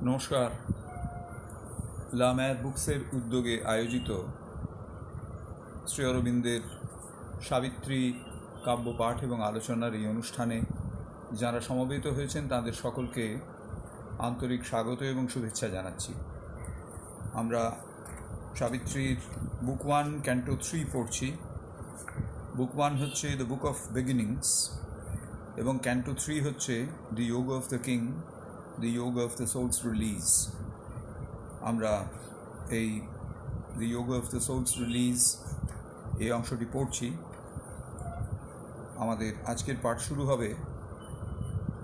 নমস্কার। লাম্যার বুকসের উদ্যোগে আয়োজিত শ্রী অরবিন্দের সাবিত্রী কাব্যপাঠ এবং আলোচনার এই অনুষ্ঠানে যারা সমবেত হয়েছেন তাদের সকলকে আন্তরিক স্বাগত এবং শুভেচ্ছা জানাচ্ছি। আমরা সাবিত্রীর বুক 1 ক্যান্টো 3 পড়ছি। বুক 1 হচ্ছে দ্য বুক অফ বিগিনিংস এবং ক্যান্টো 3 হচ্ছে দি যোগ অফ দ্য কিং, দি যোগ অফ দ্য সোলস রিলিজ। আমরা এই দি যোগ অফ দ্য সোলস রিলিজ এই অংশটি পড়ছি। আমাদের আজকের পাঠ শুরু হবে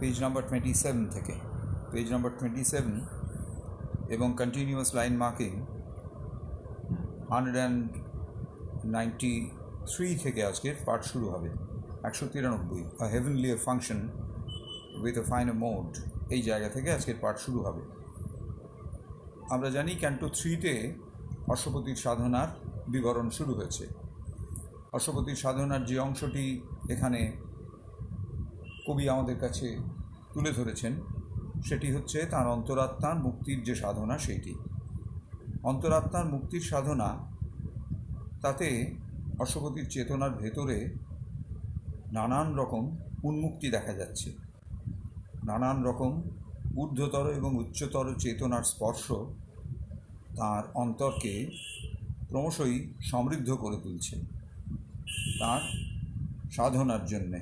পেজ নাম্বার 27 থেকে। পেজ নাম্বার 27 এবং কন্টিনিউয়াস লাইন মার্কিং 193 থেকে আজকের পাঠ শুরু হবে। 193 a heavenlier function with a finer mode, এই জায়গা থেকে আজকের পাঠ শুরু হবে। আমরা জানি ক্যান্টো 3-তে অশ্বপতির সাধনার বিবরণ শুরু হয়েছে। অশ্বপতির সাধনার যে অংশটি এখানে কবি আমাদের কাছে তুলে ধরেছেন সেটি হচ্ছে তার অন্তরাত্মার মুক্তির যে সাধনা, সেইটি অন্তরাত্মার মুক্তির সাধনা। তাতে অশ্বপতির চেতনার ভেতরে নানান রকম উন্মুক্তি দেখা যাচ্ছে, নানান রকম ঊর্ধ্বতর এবং উচ্চতর চেতনার স্পর্শ তার অন্তরকে ক্রমশই সমৃদ্ধ করে তুলছে তার সাধনার জন্যে।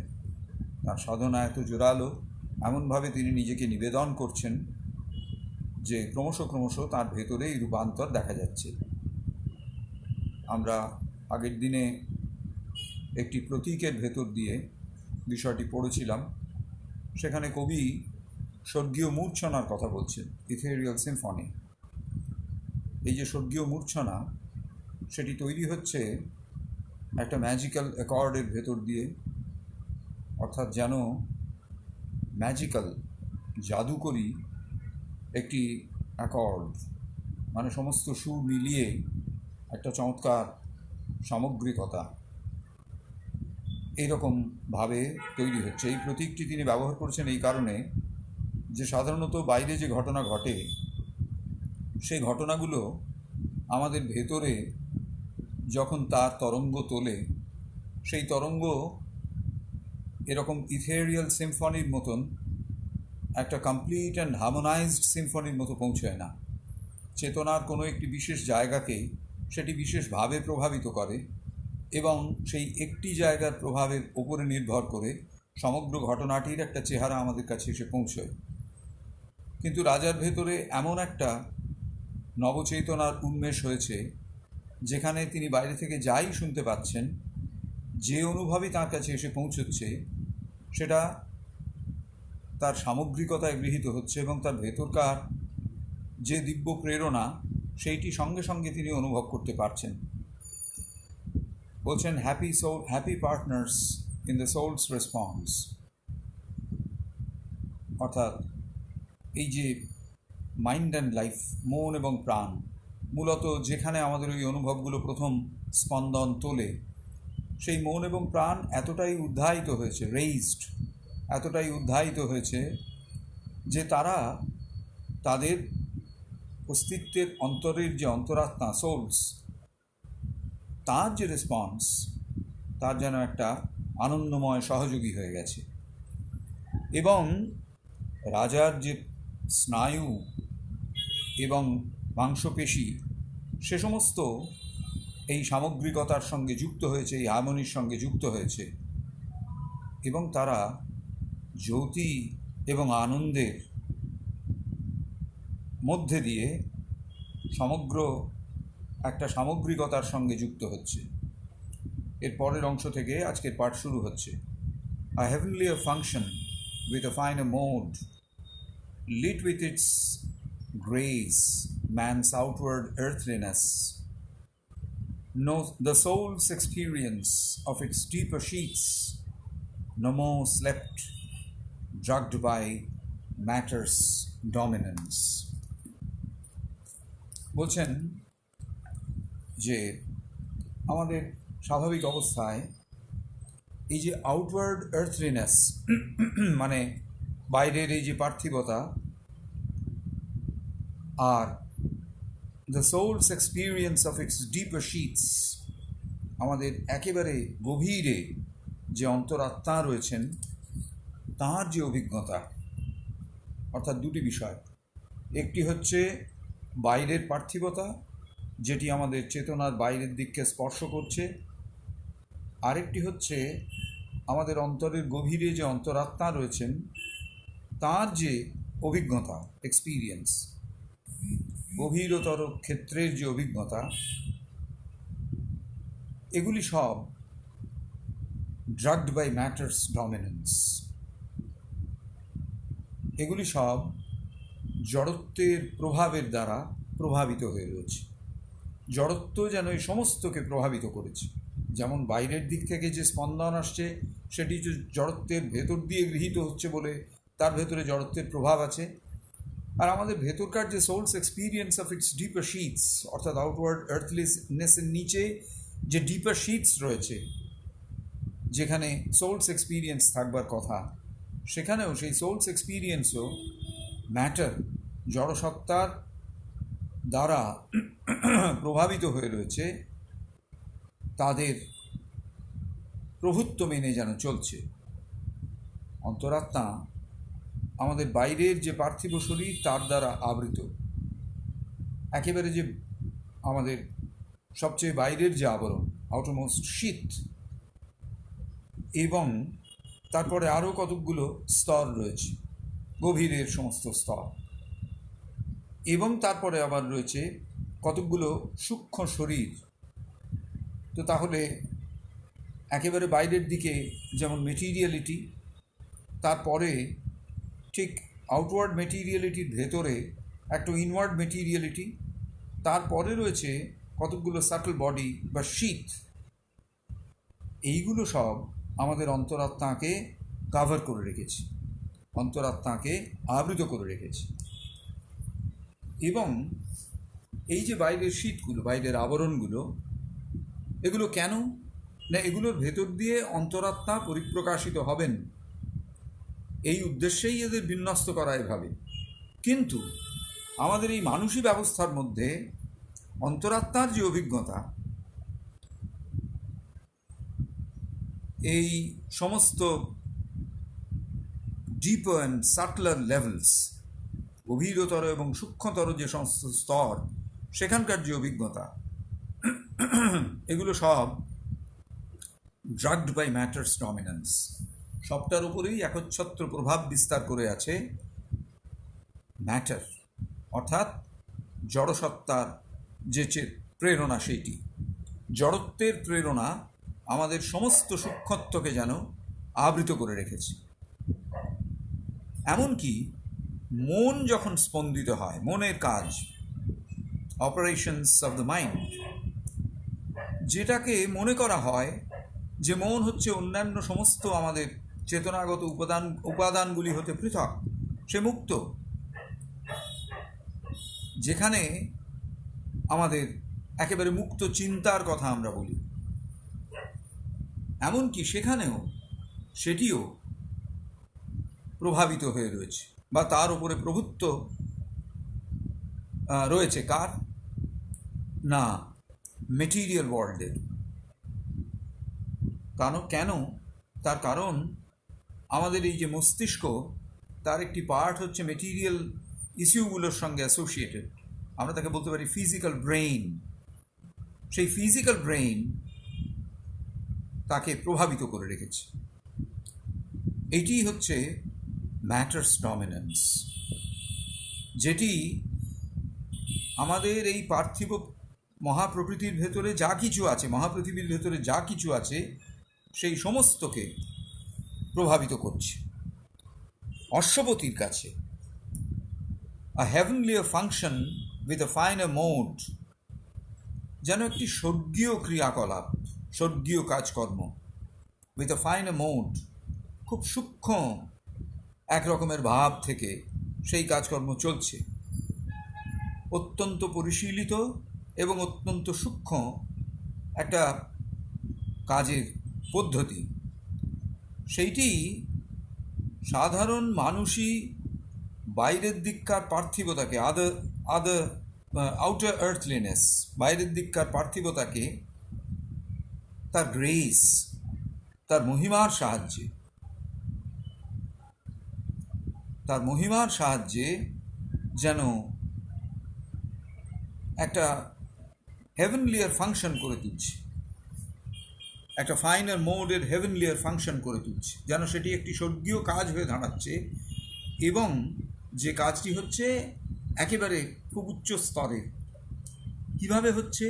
তার সাধনা এত জোরালো, এমনভাবে তিনি নিজেকে নিবেদন করছেন যে ক্রমশ তার ভেতরে এই রূপান্তর দেখা যাচ্ছে। আমরা আগের দিনে একটি প্রতীকের ভেতর দিয়ে বিষয়টি পড়েছিলাম। সেখানে কবি স্বর্গীয় মূর্ছনার কথা বলছেন, ইথেরিয়াল সিম্ফনি। এই যে স্বর্গীয় মূর্ছনা, সেটি তৈরি হচ্ছে একটা ম্যাজিক্যাল অ্যাকর্ডের ভেতর দিয়ে, অর্থাৎ যেন ম্যাজিক্যাল জাদুকরী একটি অ্যাকর্ড, মানে সমস্ত সুর মিলিয়ে একটা চমৎকার সামগ্রিকতা এইরকমভাবে তৈরি হচ্ছে। এই প্রতীকটি তিনি ব্যবহার করেছেন এই কারণে যে সাধারণত বাইরে যে ঘটনা ঘটে সেই ঘটনাগুলো আমাদের ভেতরে যখন তার তরঙ্গ তোলে, সেই তরঙ্গ এরকম ইথেরিয়াল সিম্ফনির মতন একটা কমপ্লিট অ্যান্ড হারমোনাইজড সিম্ফনির মতো পৌঁছয় না। চেতনার কোনো একটি বিশেষ জায়গাকে সেটি বিশেষভাবে প্রভাবিত করে এবং সেই একটি জায়গার প্রভাবের ওপরে নির্ভর করে সমগ্র ঘটনাটির একটা চেহারা আমাদের কাছে এসে পৌঁছয়। কিন্তু রাজার ভেতরে এমন একটা নবচেতনার উন্মেষ হয়েছে যেখানে তিনি বাইরে থেকে যাই শুনতে পাচ্ছেন, যে অনুভবই তার কাছে এসে পৌঁছচ্ছে সেটা তার সামগ্রিকতায় গৃহীত হচ্ছে এবং তার ভেতরকার যে দিব্য প্রেরণা সেইটি সঙ্গে সঙ্গে তিনি অনুভব করতে পারছেন। বলছেন happy partners in the souls response, অর্থাৎ এই যে মাইন্ড অ্যান্ড লাইফ, মন এবং প্রাণ, মূলত যেখানে আমাদের ওই অনুভবগুলো প্রথম স্পন্দন তোলে, সেই মন এবং প্রাণ এতটাই উদ্ধায়িত হয়েছে, রেইজড, এতটাই উদ্ধায়িত হয়েছে যে তারা তাদের অস্তিত্বের অন্তরের যে অন্তরাত্মা, সোলস, তার যে রেসপন্স, তার যেন একটা আনন্দময় সহযোগী হয়ে গেছে। এবং রাজার যে স্নায়ু এবং মাংসপেশি, সে সমস্ত এই সামগ্রিকতার সঙ্গে যুক্ত হয়েছে, এই হারমোনির সঙ্গে যুক্ত হয়েছে এবং তারা জ্যোতি এবং আনন্দের মধ্যে দিয়ে সমগ্র একটা সামগ্রিকতার সঙ্গে যুক্ত হচ্ছে। এর পরের অংশ থেকে আজকের পাঠ শুরু হচ্ছে। A heavenlier function with a finer mode, lit with its grace man's outward earthliness, knows the soul's experience of its deeper sheets, no more slept, drugged by matter's dominance. বলছেন যে আমাদের স্বাভাবিক অবস্থায় এই যে আউটওয়ার্ড আর্থলিনেস, মানে বাইরের এই যে পার্থিবতা, আর the souls experience of its deeper sheets, আমাদের একেবারে গভীরে যে অন্তরাত্মা রয়েছেন তাঁর যে অভিজ্ঞতা, অর্থাৎ দুটি বিষয়, একটি হচ্ছে বাইরের পার্থিবতা যেটি আমাদের চেতনার বাইরের দিককে স্পর্শ করছে, আরেকটি হচ্ছে আমাদের অন্তরের গভীরে যে অন্তরাত্মা রয়েছেন তার যে অভিজ্ঞতা, এক্সপিরিয়েন্স, গভীরতর ক্ষেত্রের যে অভিজ্ঞতা, এগুলি সব ড্রাগড বাই ম্যাটার্স ডমিনেন্স। এগুলি সব জড়ত্বের প্রভাবের দ্বারা প্রভাবিত হয়ে রয়েছে। জড়ত্ব যেন এই সমস্তকে প্রভাবিত করেছে। যেমন বাইরের দিক থেকে যে স্পন্দন আসছে সেটি জড়ত্বের ভেতর দিয়ে গৃহীত হচ্ছে বলে তার ভেতরে জড়ত্বের প্রভাব আছে, আর আমাদের ভেতরকার যে souls experience of its deeper sheets, অর্থাৎ আউটওয়ার্ড আর্থলিনেসের নিচে যে ডিপার শিটস রয়েছে যেখানে সোলস এক্সপিরিয়েন্স থাকবার কথা, সেখানেও সেই সোলস এক্সপিরিয়েন্সও ম্যাটার, জড়সত্তার দ্বারা প্রভাবিত হয়ে রয়েছে, তাদের প্রভুত্ব মেনে যেন চলছে। অন্তরাত্মা আমাদের বাইরের যে পার্থিব শরীর তার দ্বারা আবৃত, একেবারে যে আমাদের সবচেয়ে বাইরের যে আবরণ, আউটারমোস্ট শীত, এবং তারপরে আরও কতকগুলো স্তর রয়েছে, গভীরের সমস্ত স্তর, এবং তারপরে আবার রয়েছে কতকগুলো সূক্ষ্ম শরীর। তো তাহলে একেবারে বাইরের দিকে যেমন মেটিরিয়ালিটি, তারপরে ঠিক আউটওয়ার্ড মেটিরিয়ালিটির ভেতরে একটা ইনওয়ার্ড মেটিরিয়ালিটি, তারপরে রয়েছে কতকগুলো সাটল বডি বা শীত। এইগুলো সব আমাদের অন্তরাত্মাকে কাভার করে রেখেছে, অন্তরাত্মাকে আবৃত করে রেখেছে। এবং এই যে বাইরের শীতগুলো, বাইরের আবরণগুলো, এগুলো কেন না, এগুলোর ভেতর দিয়ে অন্তরাত্মা পরিপ্রকাশিত হবেন, এই উদ্দেশ্যেই এদের বিন্যস্ত করা এভাবে। কিন্তু আমাদের এই মানুষী ব্যবস্থার মধ্যে অন্তরাত্মার যে অভিজ্ঞতা, এই সমস্ত ডিপার অ্যান্ড সাটলার লেভেলস, গভীরতর এবং সূক্ষ্মতর যে সমস্ত স্তর, সেখানকার যে অভিজ্ঞতা, এগুলো সব ড্রাগড বাই ম্যাটার্স ডমিনেন্স। সবটার উপরেই একচ্ছত্র প্রভাব বিস্তার করে আছে ম্যাটার, অর্থাৎ জড়সত্তার যে প্রেরণা, সেইটি জড়ত্বের প্রেরণা আমাদের সমস্ত সূক্ষ্মত্বকে যেন আবৃত করে রেখেছে। এমনকি মন যখন স্পন্দিত হয়, মনের কাজ, অপারেশনস অফ দ্য মাইন্ড, যেটাকে মনে করা হয় যে মন হচ্ছে অন্যান্য সমস্ত আমাদের চেতনাগত উপাদানগুলি হতে পৃথক, সে মুক্ত, যেখানে আমাদের একেবারে মুক্ত চিন্তার কথা আমরা বলি, এমনকি সেখানেও সেটিও প্রভাবিত হয়ে রয়েছে, বা তার উপরে প্রভুত্ব রয়েছে কার না, মেটিরিয়াল ওয়ার্ল্ডের। কেন? তার কারণ আমাদের এই যে মস্তিষ্ক, তার একটি পার্ট হচ্ছে মেটিরিয়াল ইস্যুগুলোর সঙ্গে অ্যাসোসিয়েটেড, আমরা তাকে বলতে পারি ফিজিক্যাল ব্রেইন। সেই ফিজিক্যাল ব্রেইন তাকে প্রভাবিত করে রেখেছে। এটি হচ্ছে ম্যাটার্স ডমিনেন্স, যেটি আমাদের এই পার্থিব মহাপ্রকৃতির ভেতরে যা কিছু আছে, মহাপৃথিবীর ভেতরে যা কিছু আছে, সেই সমস্তকে প্রভাবিত করছে। অশ্বপতির কাছে a heavenlier function with a finer mode যেন একটি স্বর্গীয় ক্রিয়াকলাপ, স্বর্গীয় কাজকর্ম, with a finer mode, খুব সূক্ষ্ম এক রকমের ভাব থেকে সেই কাজকর্ম চলছে, অত্যন্ত পরিশীলিত এবং অত্যন্ত সূক্ষ্ম একটা কাজের পদ্ধতি। সেইটি সাধারণ মানুষই বাইরের দিককার পার্থিবতাকে আউটার আর্থলিনেস, বাইরের দিককার পার্থিবতাকে তার গ্রেস, তার মহিমার সাহায্যে যেন একটা হেভেনলিয়ার ফাংশন করে তুলছে, একটা ফাইনার মোডের হেভেনলিয়ার ফাংশন করে তুলছে, যেন সেটি একটি স্বর্গীয় কাজ হয়ে দাঁড়াচ্ছে। এবং যে কাজটি হচ্ছে একেবারে খুব উচ্চ স্তরে। কিভাবে হচ্ছে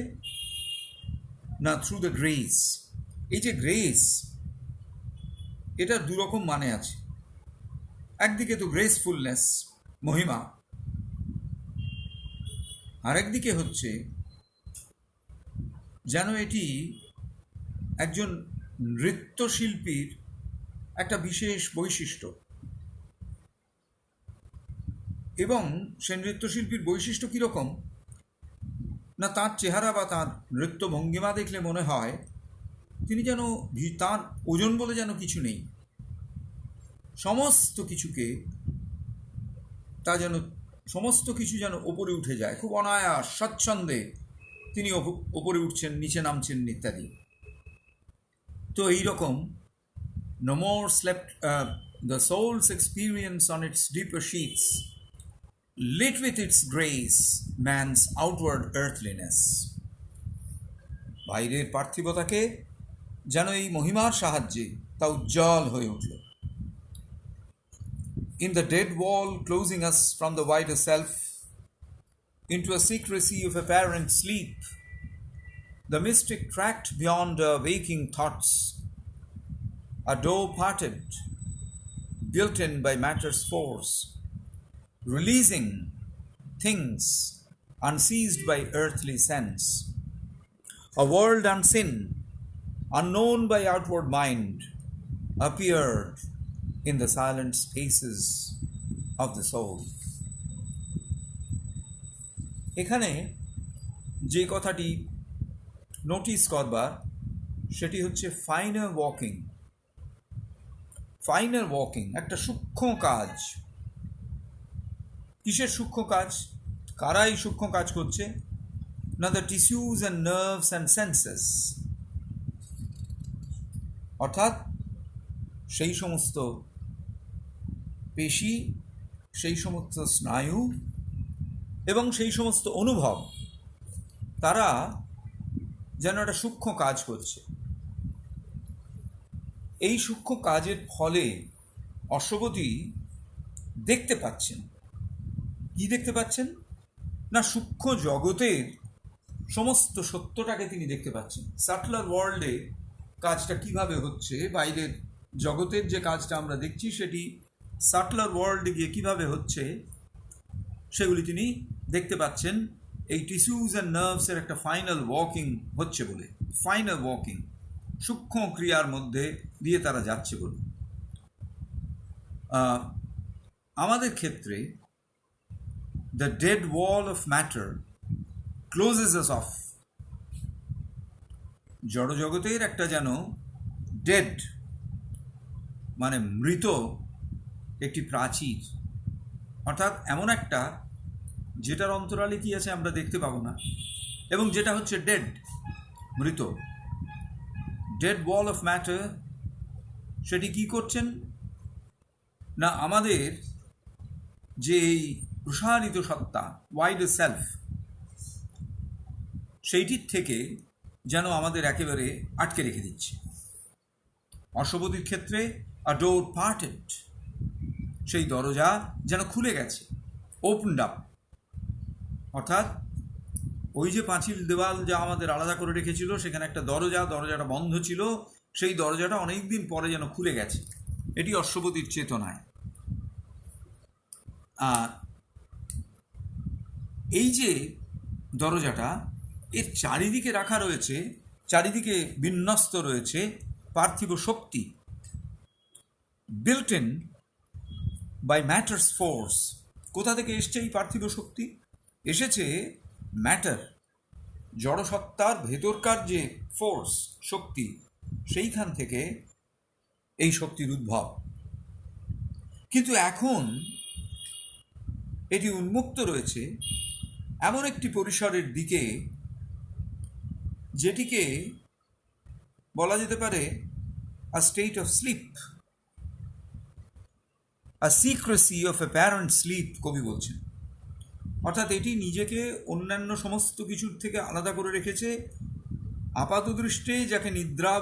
না, থ্রু দ্য গ্রেস। এই যে গ্রেস, এটার দুরকম মানে আছে। একদিকে তো গ্রেসফুলনেস, মহিমা, আর একদিকে হচ্ছে যেন এটি একজন নৃত্যশিল্পীর একটা বিশেষ বৈশিষ্ট্য। এবং সে নৃত্যশিল্পীর বৈশিষ্ট্য কীরকম না, তার চেহারা বা তার নৃত্য ভঙ্গিমা দেখলে মনে হয় তিনি যেন তার ওজন বলে যেন কিছু নেই, সমস্ত কিছু যেন ওপরে উঠে যায়, খুব অনায়াস স্বচ্ছন্দে তিনি ওপরে উঠছেন, নিচে নামছেন ইত্যাদি। তো এইরকম no more slept the soul's experience on its deeper sheets, lit with its grace man's outward earthliness. বাইরের পার্থিবতাকে যেন এই মহিমার সাহায্যে তা উজ্জ্বল হয়ে উঠল। In the dead wall closing us from the wider self into a secrecy of apparent sleep, the mystic tracked beyond our waking thoughts, a door parted, built in by matter's force, releasing things unseized by earthly sense. A world unseen, unknown by outward mind, appeared in the silent spaces of the soul. এখানে যে কথাটি notice করবার সেটি হচ্ছে finer walking একটা সূক্ষ্ম কাজ। কিসের সূক্ষ্ম কাজ? কারা এই সূক্ষ্ম কাজ করছে না, the tissues and nerves and senses, অর্থাৎ সেই সমস্ত পেশি, সেই সমস্ত স্নায়ু এবং সেই সমস্ত অনুভব, তারা যেন একটা সূক্ষ্ম কাজ করছে। এই সূক্ষ্ম কাজের ফলে অশ্বপতি দেখতে পাচ্ছেন। কি দেখতে পাচ্ছেন না, সূক্ষ্ম জগতের সমস্ত সত্যটাকে তিনি দেখতে পাচ্ছেন। সাটলার ওয়ার্ল্ডে কাজটা কিভাবে হচ্ছে, বাইরের জগতের যে কাজটা আমরা দেখছি সেটি সাটলার ওয়ার্ল্ডে গিয়ে কিভাবে হচ্ছে সেগুলি তিনি দেখতে পাচ্ছেন। এই টিস্যুজ অ্যান্ড নার্ভসের একটা ফাইনাল ওয়াকিং হচ্ছে বলে, ফাইনাল ওয়াকিং, সূক্ষ্ম ক্রিয়ার মধ্যে দিয়ে তারা যাচ্ছে বলে। আমাদের ক্ষেত্রে the dead wall of matter closes us off. জড়জগতের একটা যেন ডেড মানে মৃত একটি প্রাচীর, অর্থাৎ এমন একটা যেটার অন্তরালে কি আছে আমরা দেখতে পাবো না, এবং যেটা হচ্ছে ডেড, মৃত। ডেড ওয়াল অফ ম্যাটার সেটি কি করছেন না, আমাদের যে এই প্রসারিত সত্তা, ওয়াইডার সেলফ, সেইটির থেকে যেন আমাদের একেবারে আটকে রেখে দিচ্ছে। অশ্বপতির ক্ষেত্রে আ ডোর পার্টেড, সেই দরজা যেন খুলে গেছে, ওপেনড আপ, অর্থাৎ ওই যে পাঁচিল দেওয়াল যা আমাদের আলাদা করে রেখেছিল, সেখানে একটা দরজাটা বন্ধ ছিল, সেই দরজাটা অনেক দিন পরে যেন খুলে গেছে। এটি অশ্বপতির চেতনায়। আর এই যে দরজাটা, এর চারিদিকে রাখা রয়েছে, চারিদিকে বিন্যস্ত রয়েছে পার্থিব শক্তি, built in by matter's force. কোথা থেকে এসছে এই পার্থিব শক্তি? এসেছে ম্যাটার, জড়সত্তার ভেতরকার যে ফোর্স, শক্তি, সেইখান থেকে এই শক্তির উদ্ভব। কিন্তু এখন এটি উন্মুক্ত রয়েছে এমন একটি পরিসরের দিকে যেটিকে বলা যেতে পারে a state of sleep, a secrecy of apparent sleep কবি বলছেন। অর্থাৎ এটি নিজেকে অন্যান্য সমস্ত কিছুর থেকে আলাদা করে রেখেছে, আপাতদৃষ্টে যাকে নিদ্রা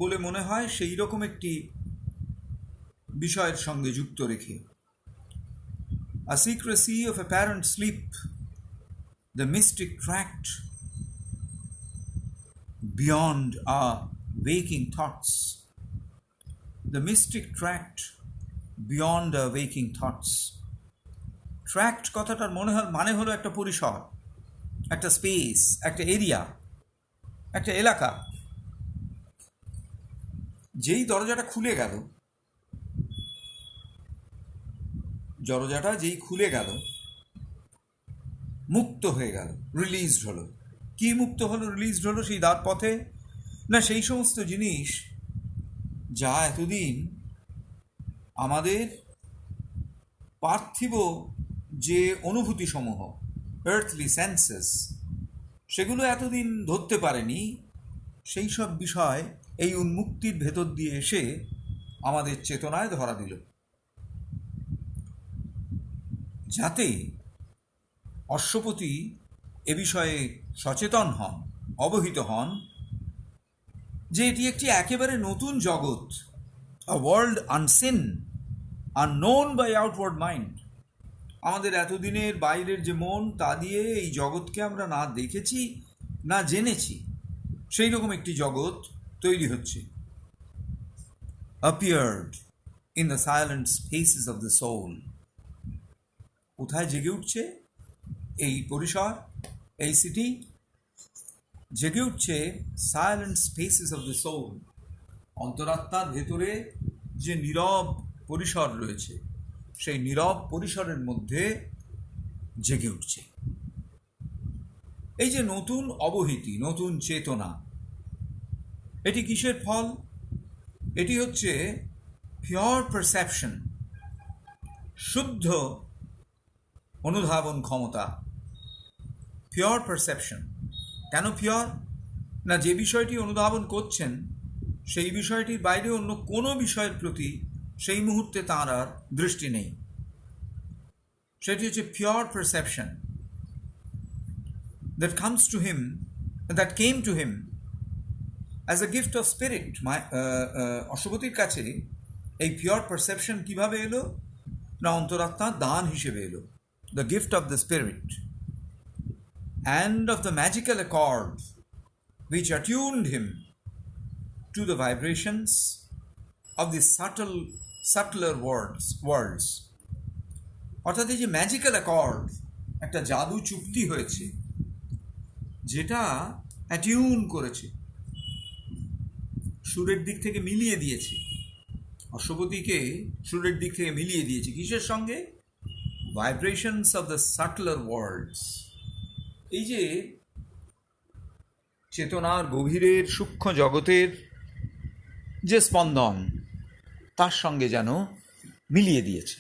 বলে মনে হয় সেই রকম একটি বিষয়ের সঙ্গে যুক্ত রেখে। A secrecy of apparent sleep, the mystic tract beyond our waking thoughts, the mystic tract beyond our waking thoughts. Tract কথাটার মানে হলো একটা পরিসর, একটা স্পেস, একটা এরিয়া, একটা এলাকা। যেই দরজাটা খুলে গেল, যেই খুলে গেল, মুক্ত হয়ে গেল, রিলিজড হলো। কি মুক্ত হলো, রিলিজড হলো? সেই দ্বার পথে না সেই সমস্ত জিনিস যা এতদিন আমাদের পার্থিব যে অনুভূতিসমূহ, আর্থলি সেন্সেস, সেগুলো এতদিন ধরতে পারেনি, সেই সব বিষয় এই উন্মুক্তির ভেতর দিয়ে এসে আমাদের চেতনায় ধরা দিল, যাতে অশ্বপতি এ বিষয়ে সচেতন হন, অবহিত হন যে এটি একটি একেবারে নতুন জগৎ, a world unseen, unknown by outward mind. আমাদের এতদিনের বাইরের যে মন, তা দিয়ে এই জগৎকে আমরা না দেখেছি না জেনেছি, সেই রকম একটি জগৎ তৈরি হচ্ছে। appeared in the silent spaces of the soul. কোথায় জেগে উঠছে এই পরিসর, এই সিটি? জেগে উঠছে silent spaces of the soul, অন্তরাত্মার ভেতরে যে নীরব পরিসর রয়েছে, সেই নীরব পরিসরের মধ্যে জেগে উঠছে এই যে নতুন অবহিতি, নতুন চেতনা। এটি কিসের ফল? এটি হচ্ছে পিওর পারসেপশন, শুদ্ধ অনুধাবন ক্ষমতা, পিওর পারসেপশন। কেন পিওর? না, যে বিষয়টি অনুধাবন করছেন সেই বিষয়টির বাইরে অন্য কোনো বিষয়ের প্রতি সেই মুহূর্তে তাঁর আর দৃষ্টি নেই। সেটি হচ্ছে pure perception that comes to him, that came to him as a gift of spirit. অশ্বপতির কাছে এই পিওর পারসেপশন কিভাবে এলো? না, অন্তরাত্মার দান হিসেবে এলো, the gift of the spirit and of the magical accord which attuned him to the vibrations of the subtler worlds. অর্থাৎ এই যে ম্যাজিক্যাল অ্যাকর্ড, একটা জাদু চুক্তি হয়েছে যেটা অ্যাটিউন করেছে, সুরের দিক থেকে মিলিয়ে দিয়েছে, অশ্বপতিকে সুরের দিক থেকে মিলিয়ে দিয়েছে কিসের সঙ্গে? Vibrations of the subtler worlds. এই যে চেতনার গভীরের সূক্ষ্ম জগতের যে স্পন্দন, তার সঙ্গে যেন মিলিয়ে দিয়েছে।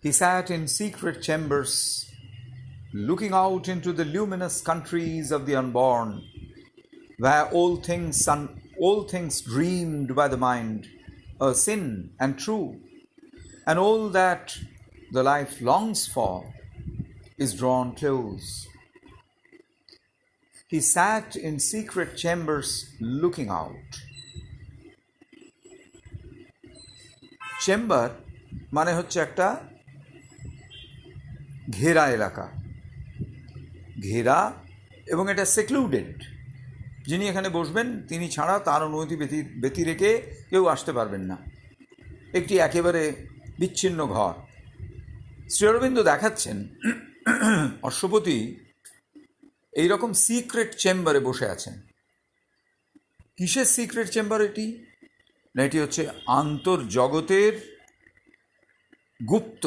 He sat in secret chambers, looking out into the luminous countries of the unborn, where all things dreamed by the mind are sin and true, and all that the life longs for is drawn close. He sat in secret chambers looking out. Chamber মানে হচ্ছে একটা ঘেরা এলাকা, ঘেরা, এবং এটা secluded. যিনি এখানে বসবেন তিনি ছাড়া তার অনুমতি ব্যতিরেকে কেউ আসতে পারবেন না। একটি একেবারে বিচ্ছিন্ন ঘর। শ্রী অরবিন্দ দেখাচ্ছেন অশ্বপতি এইরকম সিক্রেট চেম্বারে বসে আছেন। কিসের সিক্রেট চেম্বার এটি? না, এটি হচ্ছে আন্তর্জগতের গুপ্ত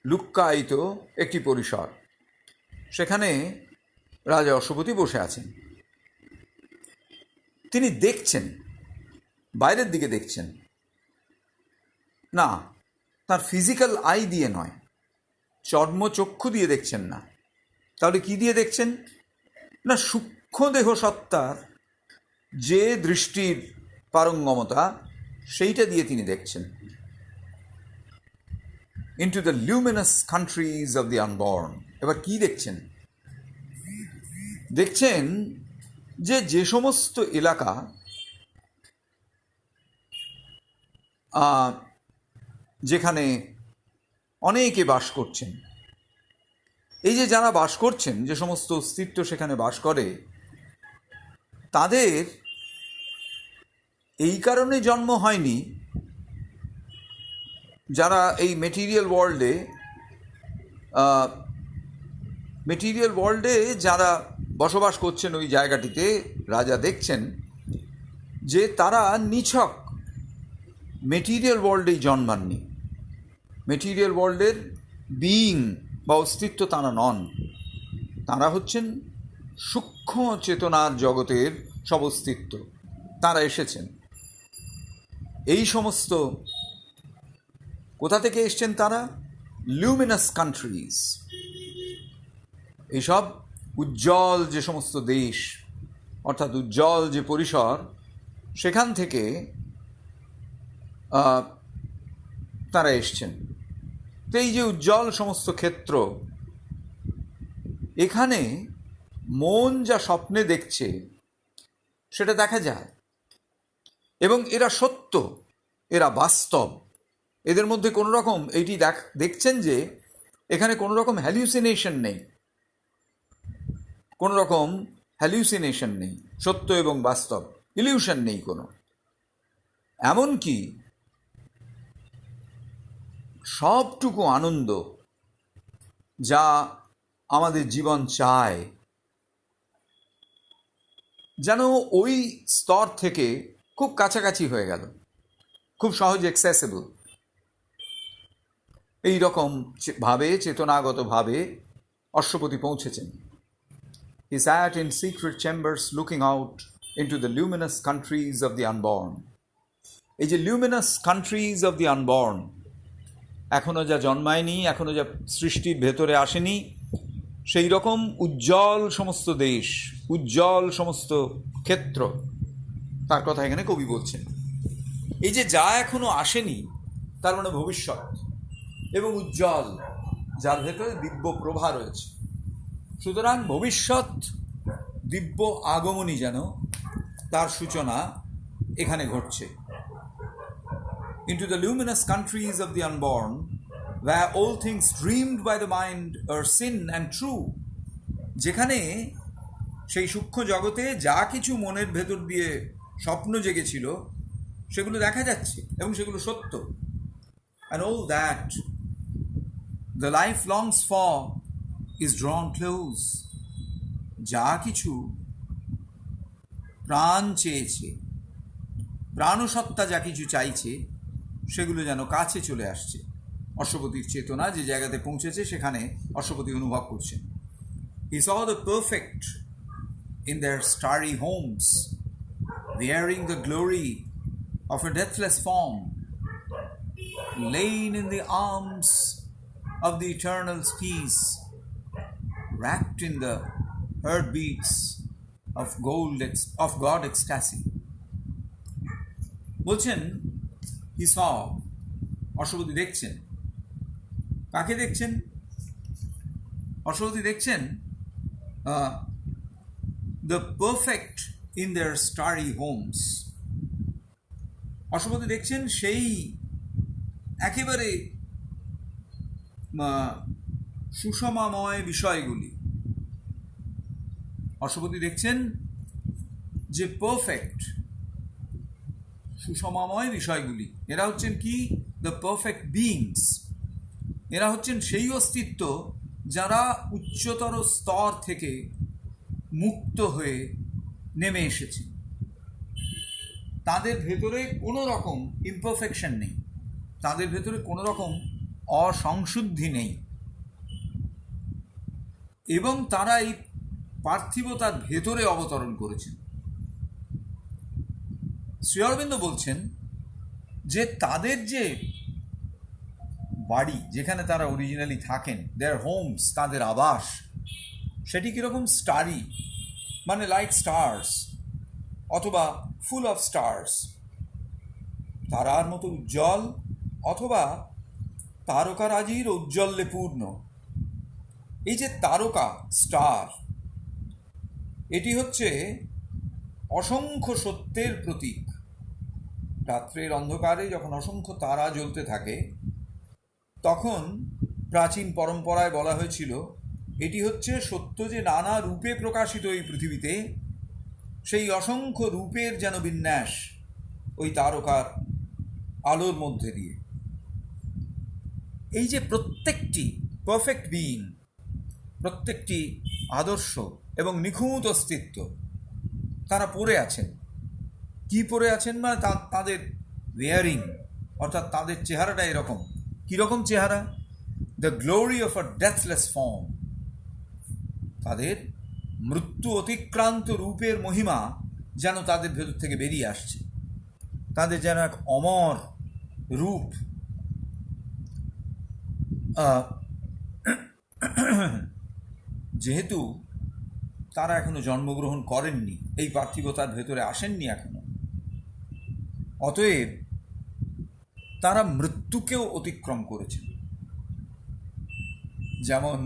লুক্কায়িত একটি পরিসর। সেখানে রাজা অশ্বপতি বসে আছেন। তিনি দেখছেন, বাইরের দিকে দেখছেন, না, তার ফিজিক্যাল আই দিয়ে নয়, চর্মচক্ষু দিয়ে দেখছেন না। তাহলে কি দিয়ে দেখছেন? না, সূক্ষ্ম দেহ সত্তার যে দৃষ্টির পারঙ্গমতা সেইটা দিয়ে তিনি দেখছেন। Into the luminous countries of the unborn. এবার কি দেখছেন? দেখছেন যে সমস্ত এলাকা যেখানে অনেকে বাস করছেন, এই যে যারা বাস করছেন, যে সমস্ত অস্তিত্ব সেখানে বাস করে, তাদের এই কারণে জন্ম হয়নি যারা এই মেটেরিয়াল ওয়ার্ল্ডে যারা বসবাস করছেন ওই জায়গাটিতে, রাজা দেখছেন যে তারা নিছক মেটেরিয়াল ওয়ার্ল্ডেই জন্মাননি। মেটেরিয়াল ওয়ার্ল্ডের বিইং বা অস্তিত্ব তারা নন, তারা হচ্ছেন সূক্ষ্ম চেতনার জগতের সব অস্তিত্ব। তারা এসেছেন এই সমস্ত, কোথা থেকে এসছেন তারা? লিউমিনাস কান্ট্রিজ, এইসব উজ্জ্বল যে সমস্ত দেশ, অর্থাৎ উজ্জ্বল যে পরিসর, সেখান থেকে তারা এসছেন। তো এই যে উজ্জ্বল সমস্ত ক্ষেত্র, এখানে মন যা স্বপ্নে দেখছে সেটা দেখা যায়, এবং এরা সত্য, এরা বাস্তব। এদের মধ্যে কোনো রকম এইটি দেখছেন যে এখানে কোনো রকম হ্যালিউসিনেশন নেই, কোনো রকম হ্যালিউসিনেশন নেই, সত্য এবং বাস্তব, ইলিউশন নেই কোনো। এমনকি সবটুকু আনন্দ যা আমাদের জীবন চায়, যেন ওই স্তর থেকে খুব কাছাকাছি হয়ে গেল, খুব সহজ অ্যাক্সেসেবল। এই রকম ভাবে, চেতনাগতভাবে অশ্বপতি পৌঁছেছেন। He sat in secret chambers looking out into the luminous countries of the unborn. এই যে luminous countries of the unborn, এখনো যা জন্মায়নি, এখনো যা সৃষ্টির ভেতরে আসেনি, সেই রকম উজ্জ্বল সমস্ত দেশ, উজ্জ্বল সমস্ত ক্ষেত্র, তার কথা এখানে কবি বলছেন। এই যে যা এখনো আসেনি, তার মানে ভবিষ্যৎ, এবং উজ্জ্বল, যার ভেতরে দিব্য প্রভা রয়েছে। সুতরাং ভবিষ্যৎ দিব্য আগমনী যেন তার সূচনা এখানে ঘটছে। Into the luminous countries of the unborn, where all things dreamed by the mind are sin and true, যেখানে সেই সূক্ষ্ম জগতে যা কিছু মনের ভেতর দিয়ে স্বপ্ন জেগেছিল সেগুলো দেখা যাচ্ছে এবং সেগুলো সত্য। And all that the life longs for is drawn close. যা কিছু প্রাণ চেয়েছে, প্রাণসত্তা যা কিছু চাইছে, সেগুলো যেন কাছে চলে আসছে। অশ্বপতির চেতনা যে জায়গাতে পৌঁছেছে সেখানে অশ্বপতি অনুভব করছেন। He saw the perfect in their starry homes, wearing the glory of a deathless form, lain in the arms of the eternal peace, wrapped in the heartbeats of God ecstasy. বলছেন he saw, অশ্বপতি দেখছেন। কাকে দেখছেন? অশ্বপতি দেখছেন the perfect in their starry homes. Ashwapati দেখছেন সেই একেবারে সুষমাময় বিষয়গুলি। অশ্বপতি দেখছেন যে পারফেক্ট, সুষমাময় বিষয়গুলি। এরা হচ্ছেন কি? The perfect beings. এরা হচ্ছেন সেই অস্তিত্ব যারা উচ্চতর স্তর থেকে মুক্ত হয়ে নেমে এসেছে। তাদের ভেতরে কোনো রকম ইমপারফেকশন নেই, তাদের ভেতরে কোনো রকম অসংশুদ্ধি নেই, এবং তারা এই পার্থিবতার ভেতরে অবতরণ করেছেন। শ্রী অরবিন্দ বলছেন যে তাদের যে বাড়ি, যেখানে তারা অরিজিনালি থাকেন, দেয়ার হোমস, তাদের আবাস, সেটি কীরকম? স্টারি, মানে লাইক স্টার্স, অথবা ফুল অফ স্টার্স, তারার মতো উজ্জ্বল, অথবা তারকারাজির ঔজ্জ্বল্যে পূর্ণ। এই যে তারকা, স্টার, এটি হচ্ছে অসংখ্য সত্যের প্রতীক। রাত্রের অন্ধকারে যখন অসংখ্য তারা জ্বলতে থাকে, তখন প্রাচীন পরম্পরায় বলা হয়েছিল এটি হচ্ছে সত্য যে নানা রূপে প্রকাশিত এই পৃথিবীতে, সেই অসংখ্য রূপের যেন বিন্যাস ওই তারকার আলোর মধ্যে দিয়ে। এই যে প্রত্যেকটি পারফেক্ট বিইং, প্রত্যেকটি আদর্শ এবং নিখুঁত অস্তিত্ব, তারা পড়ে আছেন। কি পড়ে আছেন? মানে তাদের ওয়ারিং, অর্থাৎ তাদের চেহারাটা এরকম। কীরকম চেহারা? The glory of a deathless form. তাদের মৃত্যু অতিক্রান্ত রূপের মহিমা যেন তাদের ভেতর থেকে বেরিয়ে আসছে। তাদের যেন এক অমর রূপ। যেহেতু তারা এখনো জন্মগ্রহণ করেননি, এই পার্থিবতার ভেতরে আসেননি এখনো, অতএব তারা মৃত্যুকেও অতিক্রম করেছেন। যেমন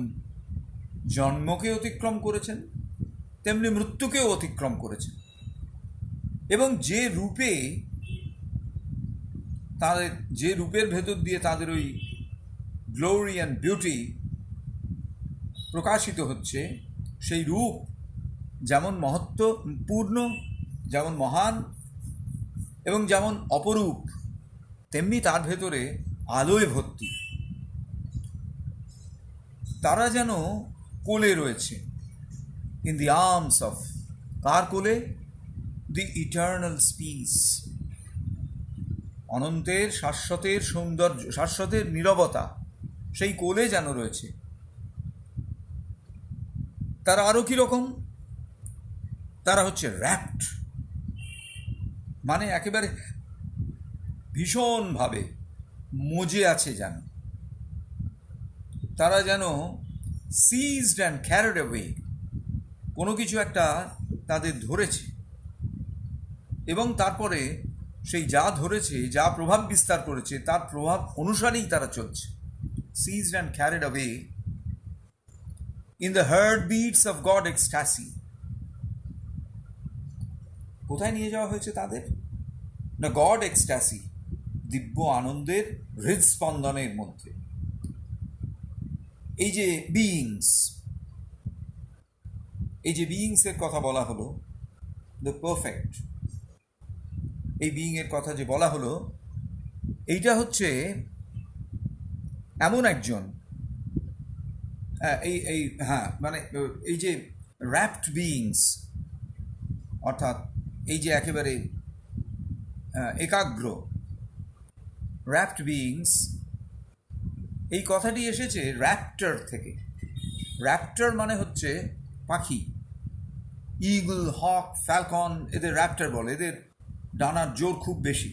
জন্মকে অতিক্রম করেছেন, তেমনি মৃত্যুকেও অতিক্রম করেছেন। এবং যে রূপের ভেতর দিয়ে তাদের ওই গ্লোরি অ্যান্ড বিউটি প্রকাশিত হচ্ছে, সেই রূপ যেমন মহত্বপূর্ণ, যেমন মহান এবং যেমন অপরূপ, তেমনি তার ভেতরে আলোয় ভর্তি। তারা যেন কোলে রয়েছে, ইন দি আর্মস অফ, কার কোলে? দি ইটার্নাল স্পিস, অনন্তের, শাশ্বতের সৌন্দর্য, শাশ্বতের নীরবতা, সেই কোলে যেন রয়েছে। তারা আরও কীরকম? তারা হচ্ছে র্যাপ্ট, মানে একেবারে ভীষণভাবে মজে আছে যেন। তারা যেন সিজড অ্যান্ড ক্যারিড অ্যাওয়ে, কোনো কিছু একটা তাদের ধরেছে, এবং তারপরে সেই যা ধরেছে, যা প্রভাব বিস্তার করেছে, তার প্রভাব অনুসারেই তারা চলছে। Seized and carried away in the heart beats of God ecstasy. কোথায় নিয়ে যাওয়া হয়েছে তাদের? না, গড এক্সট্যাসি, দিব্য আনন্দের হৃদস্পন্দনের মধ্যে। এই যে বিইংসের কথা বলা হলো, দ্য পারফেক্ট, এই বিইংয়ের কথা যে বলা হলো, এইটা হচ্ছে এমন একজন, মানে এই যে র্যাপ্ট বিইংস, অর্থাৎ এই যে একেবারে একাগ্র র্যাপ্ট বিইংস, এই কথাটি এসেছে র্যাপ্টার থেকে। র্যাপ্টার মানে হচ্ছে পাখি। ইগল, হক, ফ্যালকন, এদের র্যাপ্টার বলে। এদের ডানার জোর খুব বেশি,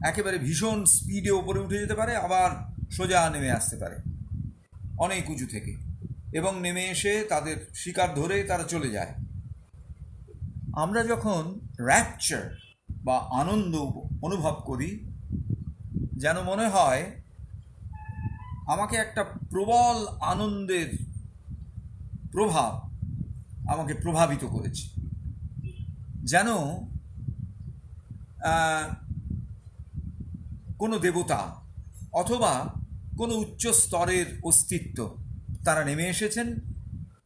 একেবারে ভীষণ স্পিডে ওপরে উঠে যেতে পারে, আবার সোজা নেমে আসতে পারে অনেক উঁচু থেকে, এবং নেমে এসে তাদের শিকার ধরে তারা চলে যায়। আমরা যখন র্যাপচার বা আনন্দ অনুভব করি, যেন মনে হয় আমাকে একটা প্রবল আনন্দের প্রভাব আমাকে প্রভাবিত করেছে, যেন কোনো দেবতা অথবা কোনো উচ্চ স্তরের অস্তিত্ব তারা নেমে এসেছেন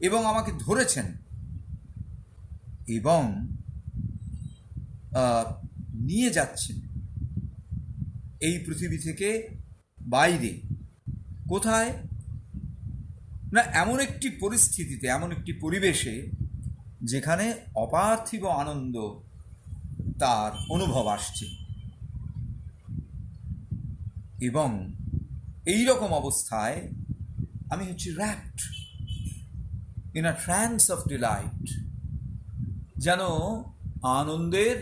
এবং আমাকে ধরেছেন এবং নিয়ে যাচ্ছেন এই পৃথিবী থেকে বাইরে। কোথায়? না, এমন একটি পরিস্থিতিতে, এমন একটি পরিবেশে যেখানে অপার্থিব আনন্দ তার অনুভব আসছে, এবং এই রকম অবস্থায় আমি হচ্ছি rapt in a trans of Deloitte, যেন আনন্দের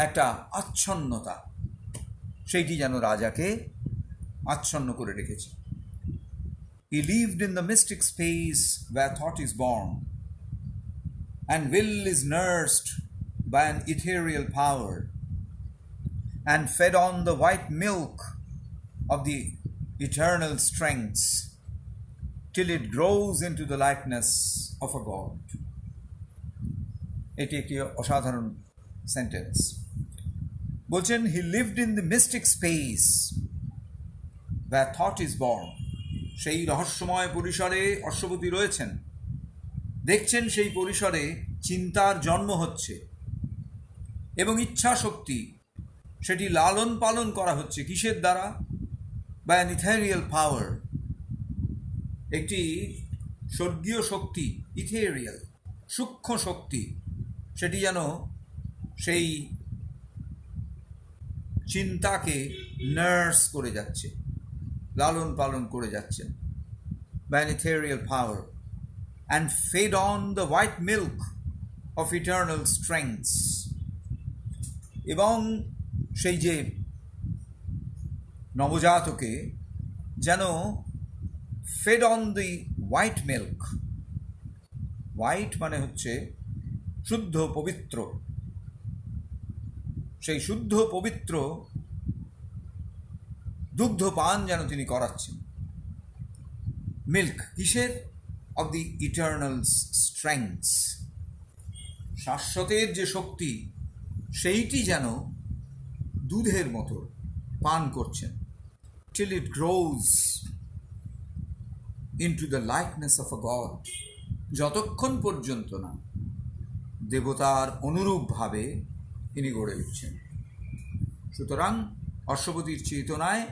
একটা আচ্ছন্নতা, সেইটি যেন রাজাকে আচ্ছন্ন করে রেখেছে। He lived in the mystic space where thought is born, and will is nursed by an ethereal power, and fed on the white milk of the eternal strengths, till it grows into the likeness of a God. এটি একটি অসাধারণ sentence. বলছেন, he lived in the mystic space where thought is born. সেই রহস্যময় পরিসরে অশ্বপতি রয়েছেন, দেখছেন সেই পরিসরে চিন্তার জন্ম হচ্ছে এবং ইচ্ছা শক্তি সেটি লালন পালন করা হচ্ছে কিসের দ্বারা? বাই অ্যান ইথেরিয়াল পাওয়ার, একটি স্বর্গীয় শক্তি, ইথেরিয়াল সূক্ষ্ম শক্তি, সেটি যেন সেই চিন্তাকে নার্স করে যাচ্ছে, লালন পালন করে যাচ্ছেন। By an ethereal power and fed on the white milk of eternal strengths, এবং সেই যে নবজাতকে যেন fed on the white milk, white মানে হচ্ছে শুদ্ধ পবিত্র, সেই শুদ্ধ পবিত্র দুগ্ধ পান যেন তিনি করাচ্ছেন। মিল্ক কিসের? অফ দি ইটার্নাল স্ট্রেংথস, শাশ্বতের যে শক্তি সেইটি যেন দুধের মতো পান করছেন। till it grows into the likeness of a God, যতক্ষণ পর্যন্ত না দেবতার অনুরূপভাবে তিনি গড়ে উঠছেন। সুতরাং অশ্বপতির চেতনায়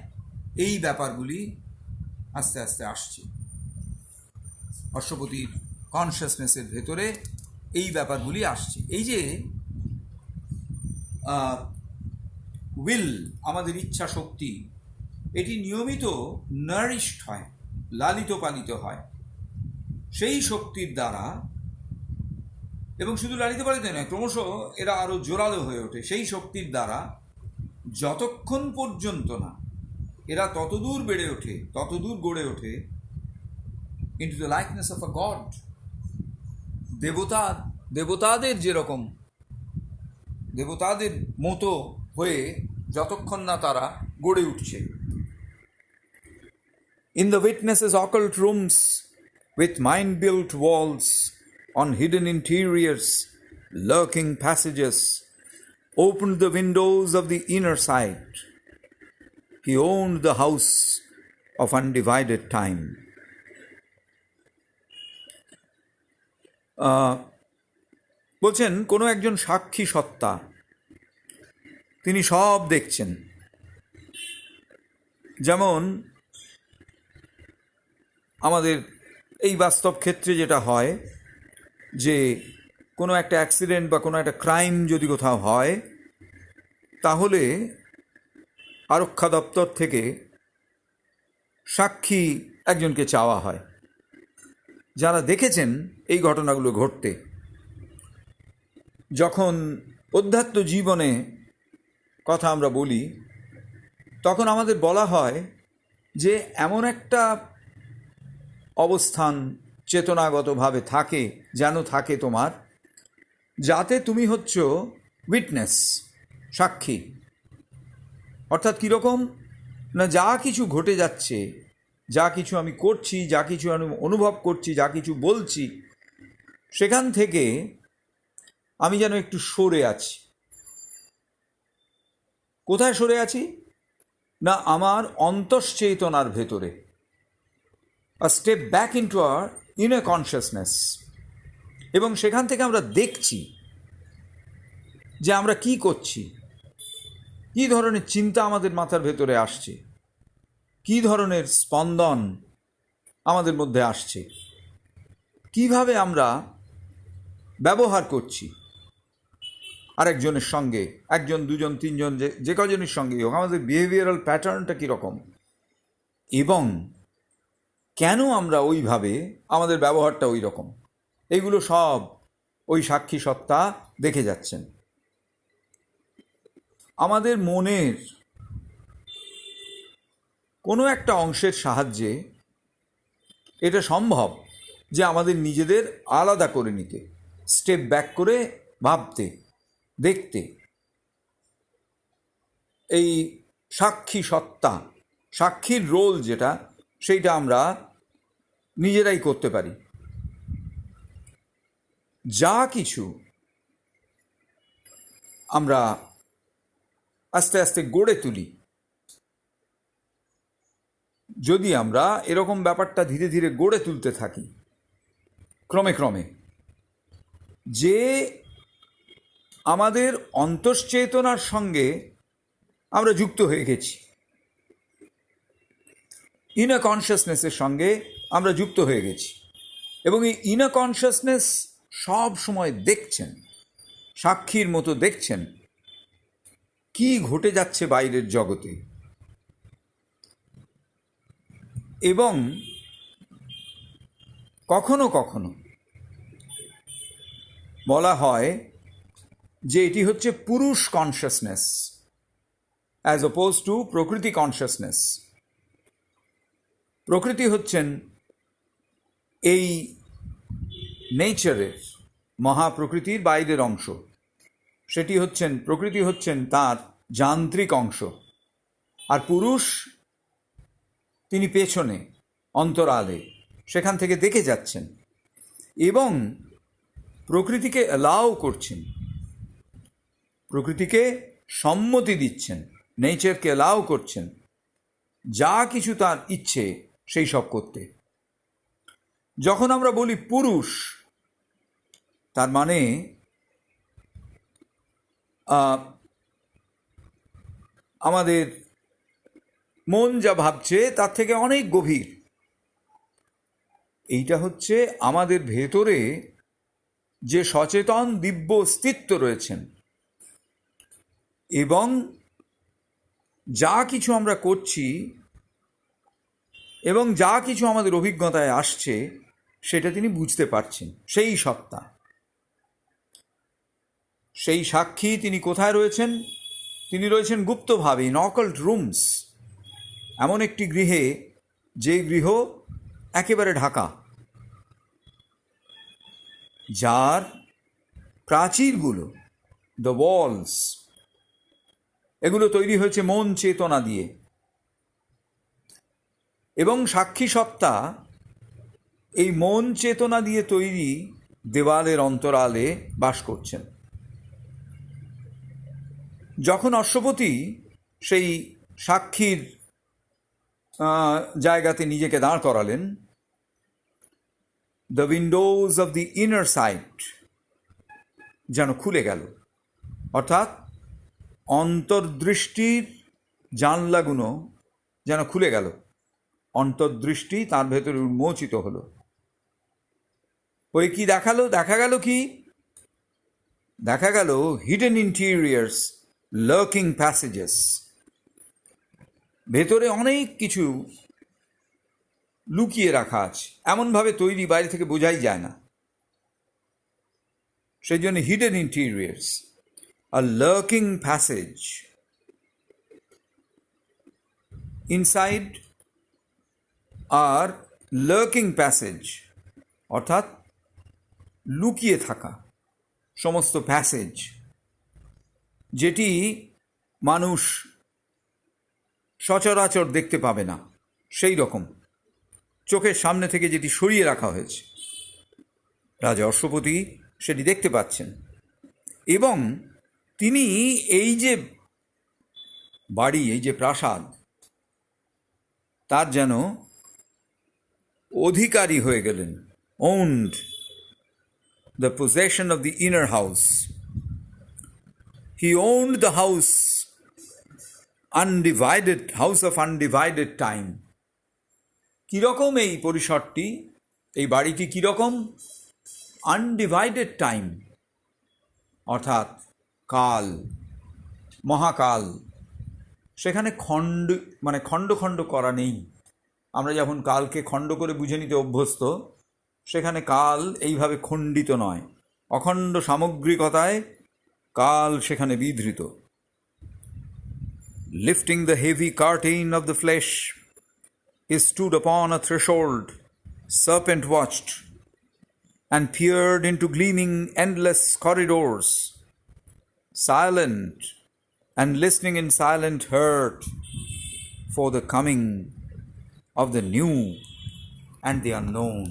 এই ব্যাপারগুলি আস্তে আস্তে আসছে, অশ্বপতির কনসিয়াসনেসের ভেতরে এই ব্যাপারগুলি আসছে। এই যে উইল, আমাদের ইচ্ছা শক্তি, এটি নিয়মিত নারিশড হয়, লালিত পালিত হয় সেই শক্তির দ্বারা, এবং শুধু লালিত পালিত নয়, ক্রমশ এরা আরও জোরালো হয়ে ওঠে সেই শক্তির দ্বারা, যতক্ষণ পর্যন্ত না এরা ততদূর বেড়ে ওঠে, ততদূর গড়ে ওঠে into the likeness of a god, দেবতাদের যেরকম, দেবতাদের মতো হয়ে যতক্ষণ না তারা গড়ে উঠছে। In the witnesses' occult rooms with mind-built walls on hidden interiors, lurking passages, opened the windows of the inner sight. He owned the house of undivided time. বলছেন, কোনো একজন সাক্ষী সত্তা, তিনি সব দেখছেন। যেমন আমাদের এই বাস্তব ক্ষেত্রে যেটা হয় যে কোনো একটা অ্যাক্সিডেন্ট বা কোনো একটা ক্রাইম যদি কোথাও হয়, তাহলে আরক্ষা দপ্তর থেকে সাক্ষী একজনকে চাওয়া হয়, যারা দেখেছেন এই ঘটনাগুলো ঘটতে। যখন অধ্যাত্ম জীবনে কথা আমরা বলি, তখন আমাদের বলা হয় যে এমন একটা অবস্থান চেতনাগতভাবে থাকে, যেন থাকে তোমার, যাতে তুমি হচ্ছ উইটনেস, সাক্ষী। অর্থাৎ কীরকম না, যা কিছু ঘটে যাচ্ছে, যা কিছু আমি করছি, যা কিছু আমি অনুভব করছি, যা কিছু বলছি, সেখান থেকে আমি যেন একটু সরে আছি। কোথায় সরে আছি? না, আমার অন্তশ্চেতনার ভেতরে, a step back into our inner consciousness, এবং সেখান থেকে আমরা দেখছি যে আমরা কি করছি, কী ধরনের চিন্তা আমাদের মাথার ভেতরে আসছে, কী ধরনের স্পন্দন আমাদের মধ্যে আসছে, কিভাবে আমরা ব্যবহার করছি আরেকজনের সঙ্গে, একজন, দুজন, তিনজন, যে কজনের সঙ্গেই হোক, আমাদের বিহেভিয়ারাল প্যাটার্নটা কীরকম, এবং কেন আমরা ওইভাবে, আমাদের ব্যবহারটা ওই রকম, এইগুলো সব ওই সাক্ষী সত্তা দেখে যাচ্ছেন। আমাদের মনের কোনো একটা অংশের সাহায্যে এটা সম্ভব যে আমাদের নিজেদের আলাদা করে নিতে, স্টেপ ব্যাক করে ভাবতে, দেখতে। এই সাক্ষী সত্তা, সাক্ষীর রোল যেটা, সেইটা আমরা নিজেরাই করতে পারি। যা কিছু আমরা আস্তে আস্তে গড়ে তুলি, যদি আমরা এরকম ব্যাপারটা ধীরে ধীরে গড়ে তুলতে থাকি ক্রমে ক্রমে, যে আমাদের অন্তশ্চেতনার সঙ্গে আমরা যুক্ত হয়ে গেছি, ইনার কনসিয়াসনেসের সঙ্গে আমরা যুক্ত হয়ে গেছি, এবং এই ইনার কনসিয়াসনেস সব সময় দেখছেন, সাক্ষীর মতো দেখছেন কি ঘটে যাচ্ছে বাইরের জগতে। এবং কখনো কখনো বলা হয় যে এটি হচ্ছে পুরুষ কনসিয়াসনেস অ্যাজ অপোজ টু প্রকৃতি কনসিয়াসনেস। প্রকৃতি হচ্ছেন এই নেচারের, মহাপ্রকৃতির বাইরের অংশ, সেটি হচ্ছেন, প্রকৃতি হচ্ছেন তার যান্ত্রিক অংশ। আর পুরুষ তিনি পেছনে, অন্তরালে, সেখান থেকে দেখে যাচ্ছেন এবং প্রকৃতিকে অ্যালাউ করছেন, প্রকৃতিকে সম্মতি দিচ্ছেন, নেচারকে অ্যালাউ করছেন যা কিছু তার ইচ্ছে সেই সব করতে। যখন আমরা বলি পুরুষ, তার মানে আমাদের মন যা ভাবছে তার থেকে অনেক গভীর। এইটা হচ্ছে আমাদের ভেতরে যে সচেতন দিব্য অস্তিত্ব রয়েছেন, এবং যা কিছু আমরা করছি এবং যা কিছু আমাদের অভিজ্ঞতায় আসছে সেটা তিনি বুঝতে পারছেন, সেই সত্তা, সেই সাক্ষী। তিনি কোথায় রয়েছেন? তিনি রয়েছেন গুপ্তভাবে, ইন অকাল্ট রুমস, এমন একটি গৃহে যে গৃহ একেবারে ঢাকা, যার প্রাচীরগুলো, দ্য ওয়ালস, এগুলো তৈরি হয়েছে মন চেতনা দিয়ে। এবং সাক্ষী সত্তা এই মন চেতনা দিয়ে তৈরি দেওয়ালের অন্তরালে বাস করছেন। যখন অশ্বপতি সেই সাক্ষীর জায়গাতে নিজেকে দাঁড় করালেন, the windows of the inner sight যেন খুলে গেল, অর্থাৎ অন্তর্দৃষ্টির জানলাগুলো যেন খুলে গেল, অন্তর্দৃষ্টি তার ভেতরে উন্মোচিত হলো। ওই কি দেখালো? দেখা গেল কি? দেখা গেল হিডেন ইন্টেরিয়ার্স, লার্কিং প্যাসেজেস। ভেতরে অনেক কিছু লুকিয়ে রাখা আছে, এমনভাবে তৈরি বাইরে থেকে বোঝাই যায় না। সেই জন্য হিডেন ইন্টেরিয়ার্স, আ লার্কিং প্যাসেজ ইনসাইড আর লার্কিং প্যাসেজ, অর্থাৎ লুকিয়ে থাকা সমস্ত প্যাসেজ, যেটি মানুষ সচরাচর দেখতে পাবে না, সেই রকম চোখের সামনে থেকে যেটি সরিয়ে রাখা হয়েছে, রাজা অশ্বপতি সেটি দেখতে পাচ্ছেন। এবং তিনি এই যে বাড়ি, এই যে প্রাসাদ, তার যেন অধিকারী হয়ে গেলেন, owned the possession of the inner house. He owned the house, undivided, house of undivided time. কীরকম এই পরিসরটি, এই বাড়িটি কীরকম? আনডিভাইডেড টাইম, অর্থাৎ কাল, মহাকাল। সেখানে খণ্ড খণ্ড করা নেই। আমরা যখন কালকে খণ্ড করে বুঝে নিতে অভ্যস্ত, সেখানে কাল এইভাবে খণ্ডিত নয়, অখণ্ড সামগ্রিকতায় কাল সেখানে বিধৃত। Lifting the heavy curtain of the flesh He stood upon a threshold, serpent watched, and peered into gleaming endless corridors, silent and listening in silent hurt for the coming of the new and the unknown.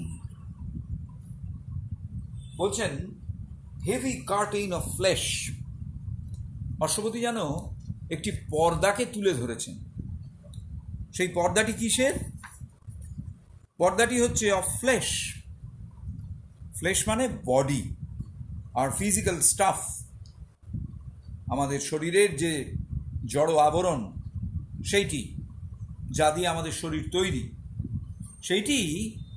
বলছেন heavy curtain of flash, Ashwapati যেন একটি পর্দাকে তুলে ধরেছেন। সেই পর্দাটি কিসের? পর্দাটি হচ্ছে of flash. Flash মানে body আর physical staff, আমাদের শরীরের যে জড় আবরণ, সেইটি যা দিয়ে আমাদের শরীর তৈরি, সেইটি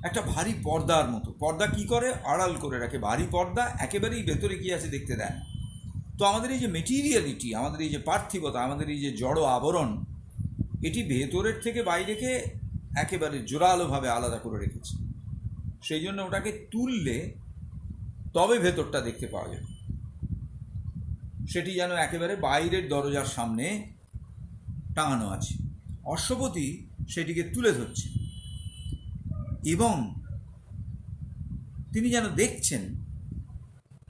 একটা ভারী পর্দার মতো। পর্দা কি করে? আড়াল করে রাখে। ভারী পর্দা একেবারেই ভেতরে কি আছে দেখতে দেয় না। তো আমাদের এই যে মেটিরিয়ালিটি, আমাদের এই যে পার্থিবতা, আমাদের এই যে জড় আবরণ, এটি ভেতরের থেকে বাইরেকে একেবারে জোরালোভাবে আলাদা করে রেখেছে। সেই জন্য ওটাকে তুললে তবে ভেতরটা দেখতে পাওয়া যাবে। সেটি যেন একেবারে বাইরের দরজার সামনে টাঙানো আছে। অশ্বপতি সেটিকে তুলে ধরছে এবং তিনি যেন দেখছেন,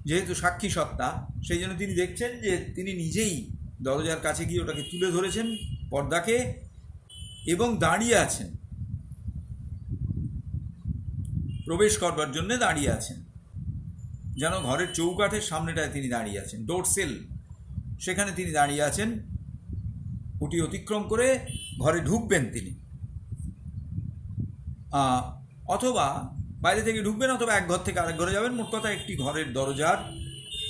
যেহেতু সাক্ষী সত্তা, সেই জন্য তিনি দেখছেন যে তিনি নিজেই দরজার কাছে গিয়ে ওটাকে তুলে ধরেছেন পর্দাকে এবং দাঁড়িয়ে আছেন, প্রবেশ করবার জন্য দাঁড়িয়ে আছেন। যেন ঘরের চৌকাঠের সামনেটায় তিনি দাঁড়িয়ে আছেন, ডোর সেল, সেখানে তিনি দাঁড়িয়ে আছেন। ওটি অতিক্রম করে ঘরে ঢুকবেন তিনি, অথবা বাইরে থেকে ঢুকবেন, অথবা এক ঘর থেকে আরেক ঘরে যাবেন। মোট কথা একটি ঘরের দরজার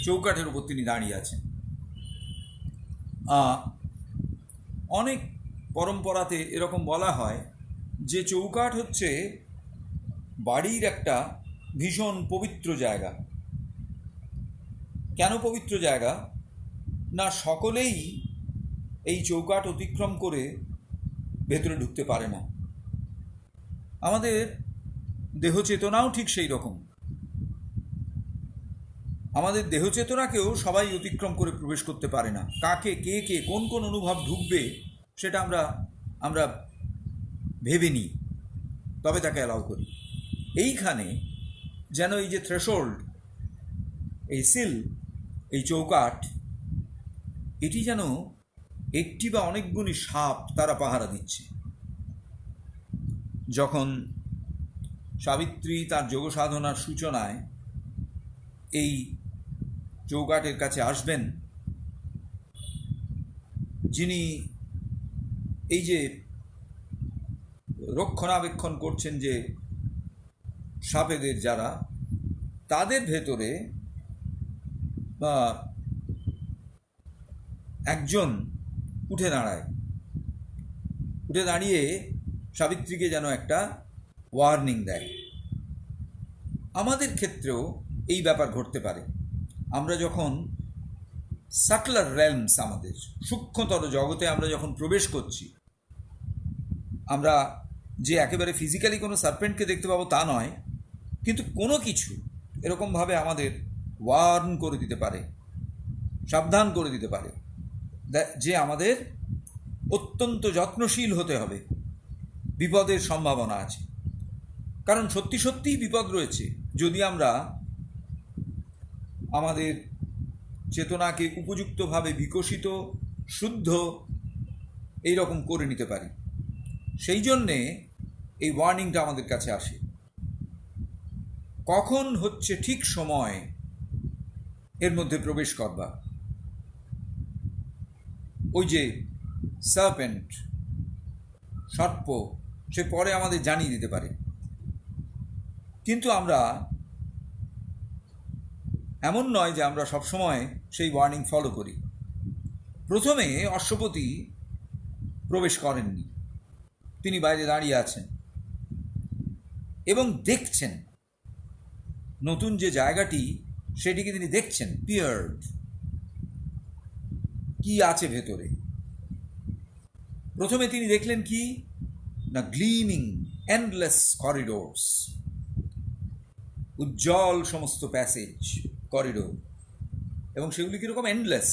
চৌকাঠের উপর তিনি দাঁড়িয়ে আছেন। অনেক পরম্পরাতে এরকম বলা হয় যে চৌকাঠ হচ্ছে বাড়ির একটা ভীষণ পবিত্র জায়গা। কেন পবিত্র জায়গা? না সকলেই এই চৌকাঠ অতিক্রম করে ভেতরে ঢুকতে পারে না। আমাদের দেহচেতনাও ঠিক সেই রকম। আমাদের দেহচেতনাকেও সবাই অতিক্রম করে প্রবেশ করতে পারে না। কাকে, কে কোন কোন অনুভব ঢুকবে সেটা আমরা ভেবে নিই, তবে তাকে অ্যালাউ করি। এইখানে যেন এই যে থ্রেশহোল্ড, এই সিল, এই চৌকাঠ, এটি যেন একটি বা অনেকগুলি সাপ তারা পাহারা দিচ্ছে। যখন সাবিত্রী তার যোগ সাধনার সূচনায় এই চৌকাঠের কাছে আসবেন, যিনি এই যে রক্ষণাবেক্ষণ করছেন যে সাপেদের যারা, তাদের ভেতরে একজন উঠে দাঁড়ায়, উঠে দাঁড়িয়ে সাবিত্রীকে যেন একটা ওয়ার্নিং দেয়। আমাদের ক্ষেত্রেও এই ব্যাপার ঘটতে পারে। আমরা যখন সাটলার রেলমস, আমাদের সূক্ষ্মতর জগতে আমরা যখন প্রবেশ করছি, আমরা যে একেবারে ফিজিক্যালি কোনো সার্পেন্টকে দেখতে পাবো তা নয়, কিন্তু কোনো কিছু এরকমভাবে আমাদের ওয়ার্ন করে দিতে পারে, সাবধান করে দিতে পারে যে আমাদের অত্যন্ত যত্নশীল হতে হবে, বিপদের সম্ভাবনা আছে। কারণ সত্যি সত্যিই বিপদ রয়েছে যদি আমরা আমাদের চেতনাকে উপযুক্তভাবে বিকশিত, শুদ্ধ এই রকম করে নিতে পারি। সেই জন্যে এই ওয়ার্নিংটা আমাদের কাছে আসে। কখন হচ্ছে ঠিক সময় এর মধ্যে প্রবেশ করবা, ওই যে সার্পেন্ট, সর্প, সে পরে আমাদের জানিয়ে দিতে পারে। কিন্তু আমরা এমন নয় যে আমরা সবসময় সেই ওয়ার্নিং ফলো করি। প্রথমে অশ্বপতি প্রবেশ করেননি, তিনি বাইরে দাঁড়িয়ে আছেন এবং দেখছেন নতুন যে জায়গাটি, সেটিকে তিনি দেখছেন, পিয়ার্ড, কি আছে ভেতরে। প্রথমে তিনি দেখলেন কি না, গ্লিমিং এন্ডলেস করিডোরস, উজ্জ্বল সমস্ত প্যাসেজ, করিডোর, এবং সেগুলি কীরকম? এন্ডলেস,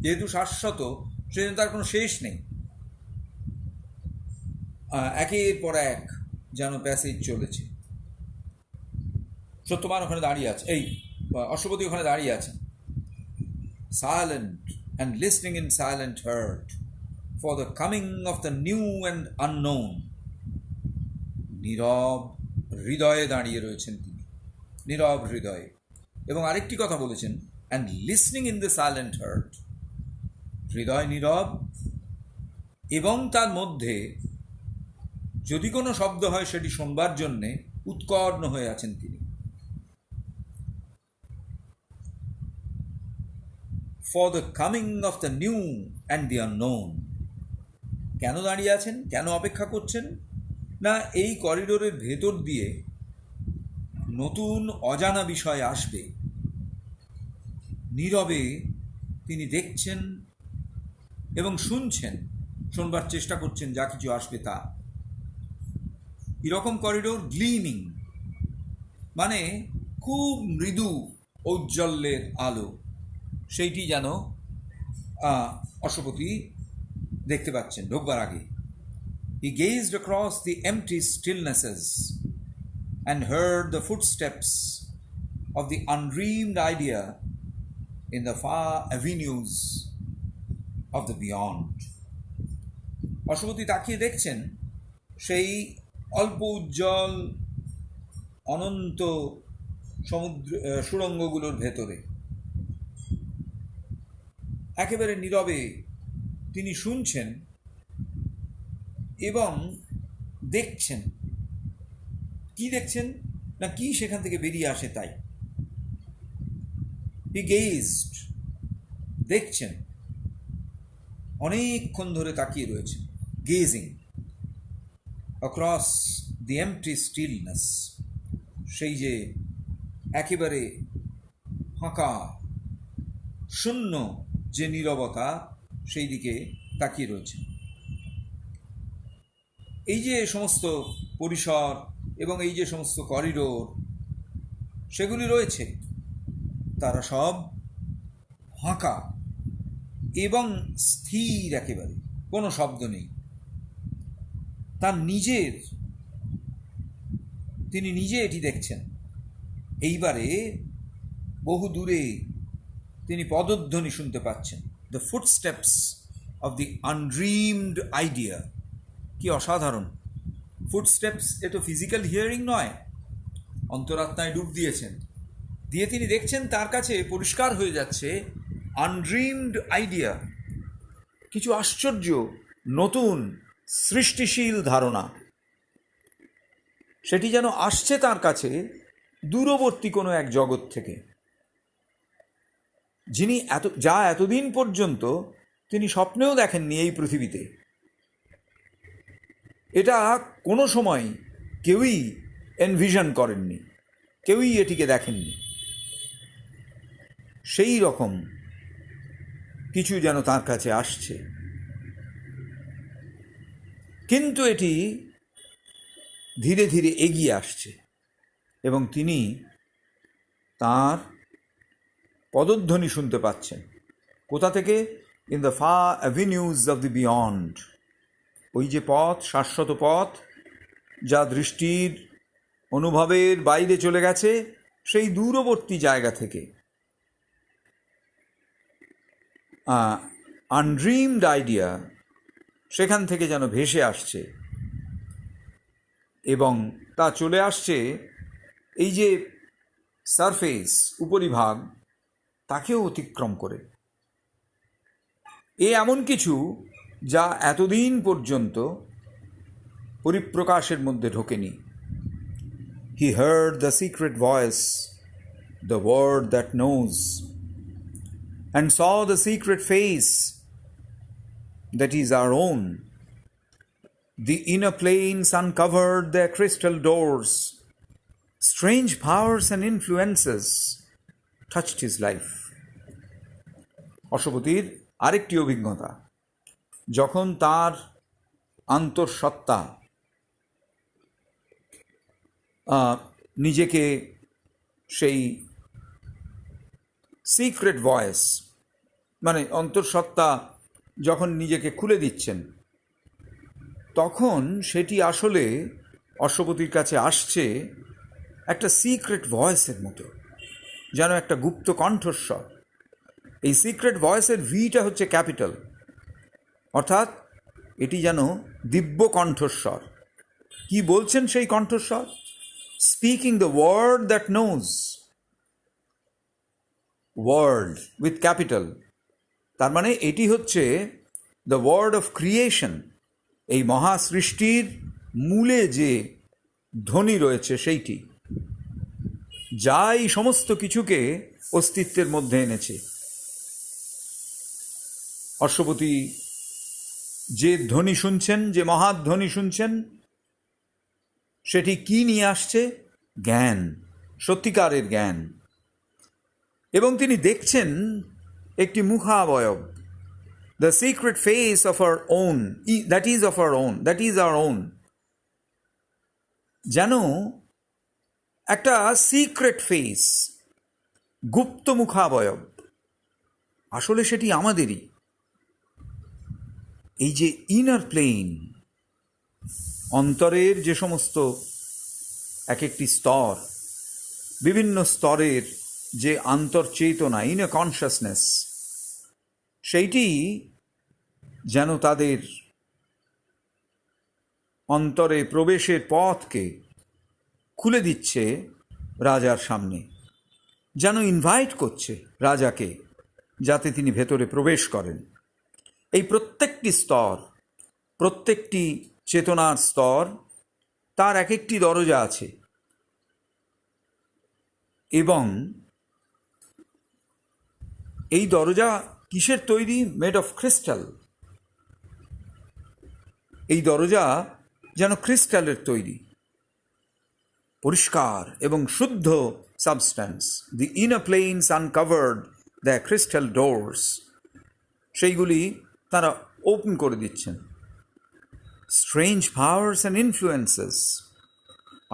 যেহেতু শাশ্বত সেজন্য তার কোনো শেষ নেই। একের পর এক যেন প্যাসেজ চলেছে। সত্যবান ওখানে দাঁড়িয়ে আছে, এই অশ্বপতি ওখানে দাঁড়িয়ে আছেন, silent and listening in silent heart for the coming of the new and unknown. নীরব হৃদয়ে দাঁড়িয়ে রয়েছেন তিনি, নীরব হৃদয়ে। এবং আরেকটি কথা বলেছেন, and listening in the silent heart, হৃদয় নীরব, এবং তার মধ্যে যদি কোনো শব্দ হয় সেটি শোনবার জন্যে উৎকর্ণ হয়ে আছেন তিনি। For the coming of the new and the unknown. কেন দাঁড়িয়ে আছেন, কেন অপেক্ষা করছেন? না, এই করিডোরের ভেতর দিয়ে নতুন অজানা বিষয় আসবে। নীরবে তিনি দেখছেন এবং শুনছেন, শোনবার চেষ্টা করছেন যা কিছু আসবে তা। এরকম করিডোর গ্লিমিং, মানে খুব মৃদু ঔজ্জ্বল্যের আলো, সেইটি যেন অশ্বপতি দেখতে পাচ্ছেন ঢোকবার আগে। He gazed across the empty stillnesses and heard the footsteps of the undreamed idea in the far avenues of the beyond. Ashwapati তাকিয়ে দেখছেন সেই অল্প উজ্জ্বল অনন্ত সমুদ্র সুড়ঙ্গগুলোর ভেতরে। একেবারে নীরবে তিনি শুনছেন এবং দেখছেন। কি দেখছেন? না, কি সেখান থেকে বেরিয়ে আসে তাই। He gazed, দেখছেন, অনেকক্ষণ ধরে তাকিয়ে রয়েছেন, gazing across the empty stillness, সেই যে একেবারে ফাঁকা শূন্য যে নীরবতা, সেই দিকে তাকিয়ে রয়েছে। এই যে সমস্ত পরিসর এবং এই যে সমস্ত করিডোর সেগুলি রয়েছে, তারা সব ফাঁকা এবং স্থির, একেবারে কোনো শব্দ নেই। তার নিজের, তিনি নিজে এটি দেখছেন। এইবারে বহু দূরে তিনি পদধ্বনি শুনতে পাচ্ছেন, the footsteps of the undreamed idea. কি অসাধারণ ফুটস্টেপস! এ তো ফিজিক্যাল হিয়ারিং নয়, অন্তরাত্মায় ডুব দিয়েছেন, দিয়ে তিনি দেখছেন তার কাছে পরিষ্কার হয়ে যাচ্ছে আনড্রিমড আইডিয়া, কিছু আশ্চর্য নতুন সৃষ্টিশীল ধারণা। সেটি যেন আসছে তার কাছে দূরবর্তী কোনো এক জগৎ থেকে, যিনি যা এতদিন পর্যন্ত তিনি স্বপ্নেও দেখেননি এই পৃথিবীতে। এটা কোনো সময় কেউই এনভিশন করেননি, কেউই এটিকে দেখেননি। সেই রকম কিছু যেন তার কাছে আসছে, কিন্তু এটি ধীরে ধীরে এগিয়ে আসছে এবং তিনি তার পদধ্বনি শুনতে পাচ্ছেন। কোথা থেকে? In the far avenues of the beyond, ওই যে পথ, শাশ্বত পথ, যা দৃষ্টির অনুভবের বাইরে চলে গেছে, সেই দূরবর্তী জায়গা থেকে আনড্রিমড আইডিয়া সেখান থেকে যেন ভেসে আসছে এবং তা চলে আসছে এই যে সারফেস, উপরিভাগ, তাকেও অতিক্রম করে। এমন কিছু যা এতদিন পর্যন্ত পরিপ্রকাশের মধ্যে ঢোকেনি। He heard the secret voice, the word that knows, and saw the secret face that is our own. The inner planes uncovered their crystal doors. Strange powers and influences touched his life. অশ্বপতির আরেকটি অভিজ্ঞতা, যখন তার আন্তঃসত্ত্বা নিজেকে সেই secret voice, মানে অন্তঃসত্ত্বা যখন নিজেকে খুলে দিচ্ছেন, তখন সেটি আসলে অশ্বপতির কাছে আসছে একটা সিক্রেট ভয়েসের মতো, যেন একটা গুপ্ত কণ্ঠস্বর। এই সিক্রেট ভয়েসের ভিটা হচ্ছে ক্যাপিটাল, অর্থাৎ এটি যেন দিব্য কণ্ঠস্বর। কি বলছেন সেই কণ্ঠস্বর? Speaking the word that knows, word with capital. তার মানে এটি হচ্ছে দ্য ওয়ার্ড অফ ক্রিয়েশন। এই মহাসৃষ্টির মূলে যে ধ্বনি রয়েছে সেইটি, যা এই সমস্ত কিছুকে অস্তিত্বের মধ্যে এনেছে। অশ্বপতি যে ধ্বনি শুনছেন, যে মহাধ্বনি শুনছেন, সেটি কি নিয়ে আসছে? জ্ঞান, সত্যিকারের জ্ঞান। এবং তিনি দেখছেন একটি মুখাবয়ব, the secret face of our own, that is of our own, that is our own. যেন একটা সিক্রেট ফেস, গুপ্ত মুখাবয়ব, আসলে সেটি আমাদেরই। এই যে ইনার প্লেন, অন্তরের যে সমস্ত এক একটি স্তর, বিভিন্ন স্তরের যে আন্তর্চেতনা, ইনার কনসাসনেস, সেইটি যেন তাদের অন্তরে প্রবেশের পথকে খুলে দিচ্ছে রাজার সামনে, যেন ইনভাইট করছে রাজাকে যাতে তিনি ভেতরে প্রবেশ করেন। এই প্রত্যেকটি স্তর, প্রত্যেকটি চেতনার স্তর, তার এক একটি দরজা আছে। এবং এই দরজা কিসের তৈরি? Made of crystal. এই দরজা যেন ক্রিস্টালের তৈরি, পরিষ্কার এবং শুদ্ধ substance. The inner planes uncovered the crystal doors, সেইগুলি তারা ওপেন করে দিচ্ছেন। স্ট্রেঞ্জ পাওয়ার্স অ্যান্ড ইনফ্লুয়েন্সেস,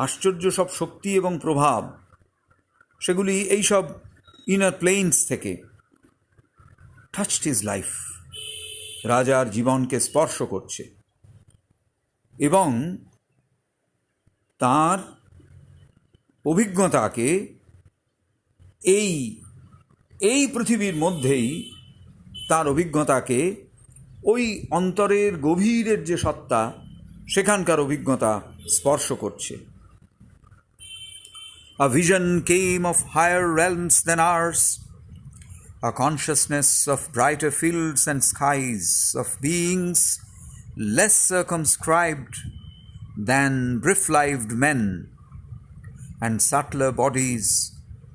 আশ্চর্য সব শক্তি এবং প্রভাব, সেগুলি এইসব ইনার প্লেনস থেকে টাচড হিজ লাইফ, রাজার জীবনকে স্পর্শ করছে। এবং তার অভিজ্ঞতাকে এই পৃথিবীর মধ্যেই তার অভিজ্ঞতাকে ওই অন্তরের গভীরের যে সত্তা, সেখানকার অভিজ্ঞতা স্পর্শ করছে। A vision came of higher realms than ours, a consciousness of brighter fields and skies, of beings less circumscribed than brief-lived men, and subtler bodies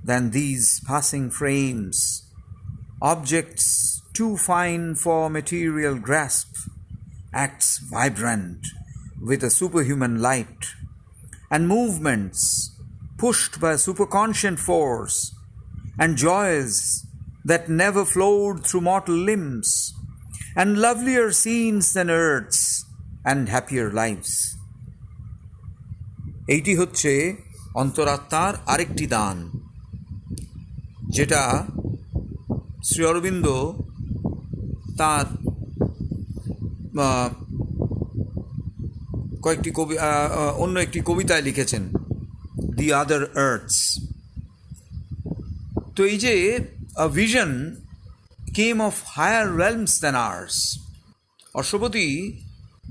than these passing frames, objects too fine for material grasp, acts vibrant with a superhuman light, and movements pushed by a superconscient force, and joys that never flowed through mortal limbs, and lovelier scenes than earth's, and happier lives. এইটি হচ্ছে অন্তরাত্মার আরেকটি দান, যেটা শ্রী অরবিন্দ তার অন্য একটি কবিতায় লিখেছেন, দি আদার earths. তো এই যে a vision came of higher realms than ours, Ashwapati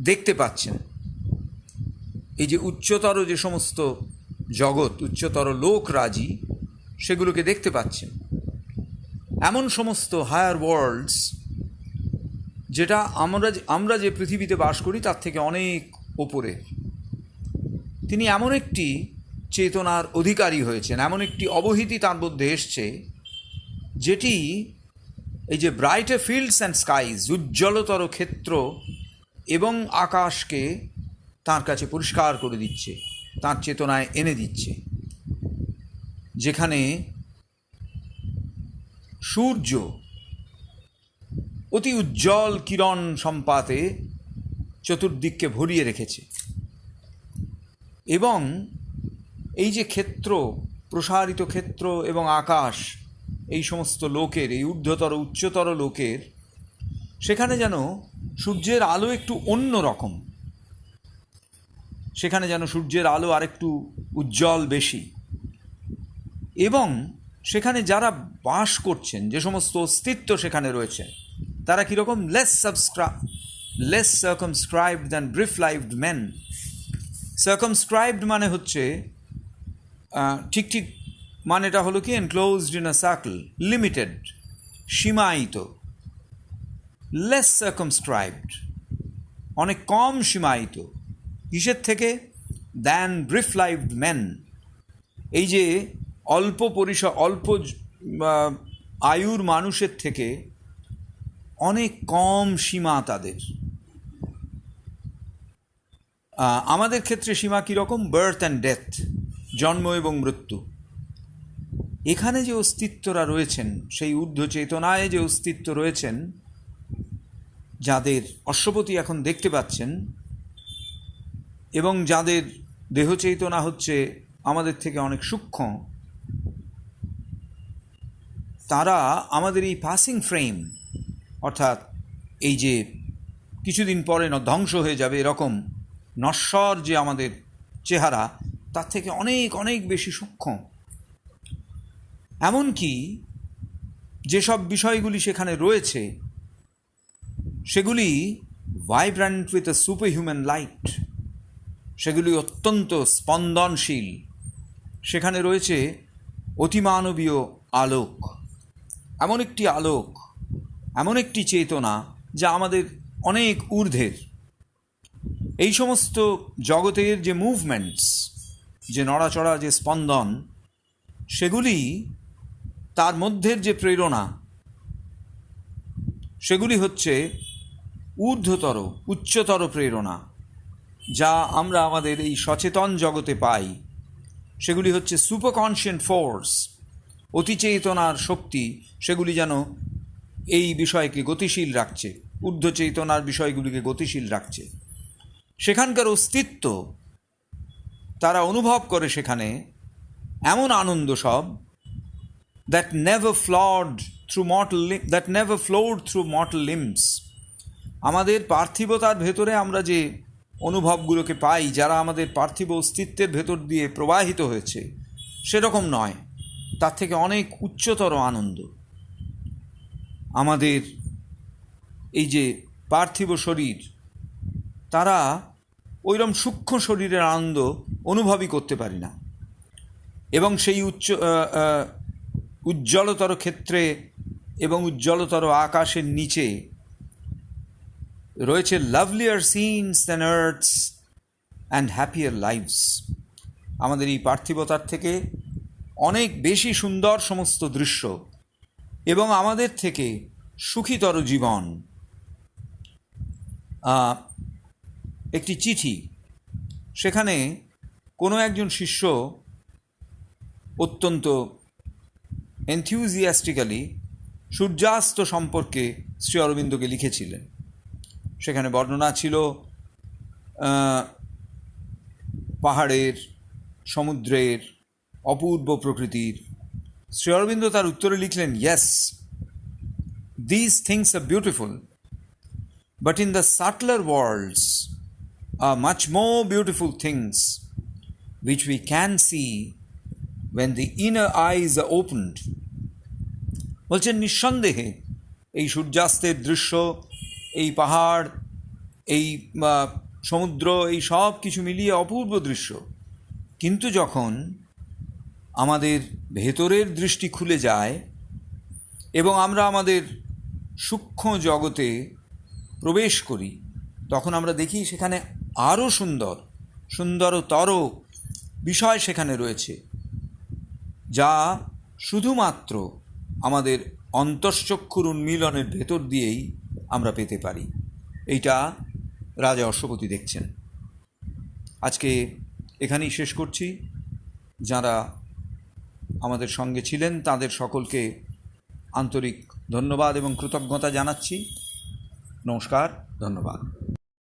দেখতে পাচ্ছেন এই যে উচ্চতর যে সমস্ত জগৎ, উচ্চতর লোকরাজি, সেগুলোকে দেখতে পাচ্ছেন। এমন সমস্ত হায়ার ওয়ার্ল্ডস, যেটা আমরা যে পৃথিবীতে বাস করি তার থেকে অনেক ওপরে। তিনি এমন একটি চেতনার অধিকারী হয়েছেন, এমন একটি অবহিতি তার মধ্যে এসছে, যেটি এই যে ব্রাইটার ফিল্ডস অ্যান্ড স্কাইজ, উজ্জ্বলতর ক্ষেত্র এবং আকাশকে তার কাছে পরিষ্কার করে দিচ্ছে, তার চেতনায় এনে দিচ্ছে। যেখানে সূর্য অতি উজ্জ্বল কিরণ সম্পাতে চতুর্দিককে ভরিয়ে রেখেছে, এবং এই যে ক্ষেত্র, প্রসারিত ক্ষেত্র এবং আকাশ, এই সমস্ত লোকের, এই ঊর্ধ্বতর উচ্চতর লোকের, সেখানে যেন সূর্যের আলো একটু অন্য রকম, সেখানে যেন সূর্যের আলো আরেকটু উজ্জ্বল বেশি, এবং সেখানে যারা বাস করছেন, যে সমস্ত অস্তিত্ব সেখানে রয়েছে, তারা কীরকম less circumscribed than brief lived men. Circumscribed মানে হচ্ছে ঠিক মানেটা হলো কি, enclosed in a circle, limited, সীমায়িত। লেস সার্কামস্ক্রাইবড অনেক কম সীমায়িত। কিসের থেকে? Than brief lived men. এই যে অল্প আয়ুর মানুষের থেকে অনেক কম সীমা তাদের। আমাদের ক্ষেত্রে সীমা কীরকম? বার্থ অ্যান্ড ডেথ, জন্ম এবং মৃত্যু। এখানে যে অস্তিত্বরা রয়েছেন, সেই ঊর্ধ্ব চেতনায় যে অস্তিত্ব রয়েছেন, যাদের অশ্বপতি এখন দেখতে পাচ্ছেন, এবং যাদের দেহ চেতনা হচ্ছে আমাদের থেকে অনেক সূক্ষ্ম, তারা আমাদের এই পাসিং ফ্রেম, অর্থাৎ এই যে কিছুদিন পরে ধ্বংস হয়ে যাবে এরকম নশ্বর যে আমাদের চেহারা, তার থেকে অনেক অনেক বেশি সূক্ষ্ম। এমনকি যেসব বিষয়গুলি সেখানে রয়েছে, সেগুলি vibrant with a super human light, সেগুলি অত্যন্ত স্পন্দনশীল। সেখানে রয়েছে অতিমানবীয় আলোক, এমন একটি আলোক, এমন একটি চেতনা যা আমাদের অনেক ঊর্ধ্বের। এই সমস্ত জগতের যে মুভমেন্টস, যে নড়াচড়া, যে স্পন্দন, সেগুলি, তার মধ্যের যে প্রেরণা, সেগুলি হচ্ছে ঊর্ধ্বতর, উচ্চতর প্রেরণা, যা আমরা আমাদের এই সচেতন জগতে পাই। সেগুলি হচ্ছে সুপার কনশিয়াস ফোর্স, অতিচেতনার শক্তি। সেগুলি যেন এই বিষয়কে গতিশীল রাখছে, ঊর্ধ্ব চেতনার বিষয়গুলিকে গতিশীল রাখছে। সেখানকার অস্তিত্ব তারা অনুভব করে সেখানে এমন আনন্দ সব, that never flowed through mortal limbs. আমাদের পার্থিবতার ভেতরে আমরা যে অনুভবগুলোকে পাই, যারা আমাদের পার্থিব অস্তিত্বের ভেতর দিয়ে প্রবাহিত হয়েছে, সেরকম নয়, তার থেকে অনেক উচ্চতর আনন্দ। আমাদের এই যে পার্থিব শরীর, তারা ওইরকম সূক্ষ্ম শরীরের আনন্দ অনুভবই করতে পারি না। এবং সেই উজ্জ্বলতর ক্ষেত্রে এবং উজ্জ্বলতর আকাশের নিচে রয়েছে lovelier scenes than earths and happier lives. আমাদের এই পার্থিবতার থেকে অনেক বেশি সুন্দর সমস্ত দৃশ্য এবং আমাদের থেকে সুখীতর জীবন। একটি চিঠি, সেখানে কোনো একজন শিষ্য অত্যন্ত এনথিউজিয়াস্টিক্যালি সূর্যাস্ত সম্পর্কে শ্রী অরবিন্দকে লিখেছিলেন। সেখানে বর্ণনা ছিল পাহাড়ের, সমুদ্রের, অপূর্ব প্রকৃতির। শ্রী অরবিন্দ তার উত্তরে লিখলেন, yes, these things are beautiful, but in the subtler worlds are much more beautiful things which we can see when the inner eyes are opened. বলছেন, নিঃসন্দেহে এই সূর্যাস্তের দৃশ্য, এই পাহাড়, এই সমুদ্র, এই সব কিছু মিলিয়ে অপূর্ব দৃশ্য। কিন্তু যখন আমাদের ভেতরের দৃষ্টি খুলে যায় এবং আমরা আমাদের সূক্ষ্ম জগতে প্রবেশ করি, তখন আমরা দেখি সেখানে আরও সুন্দরতর বিষয় সেখানে রয়েছে, যা শুধুমাত্র আমাদের অন্তশ্চক্ষুর উন্মীলনের ভেতর দিয়েই আমরা পেতে পারি। এইটা রাজা অশ্বপতি দেখছেন। আজকে এখানেই শেষ করছি। যারা আমাদের সঙ্গে ছিলেন তাদের সকলকে আন্তরিক ধন্যবাদ এবং কৃতজ্ঞতা জানাচ্ছি। নমস্কার, ধন্যবাদ।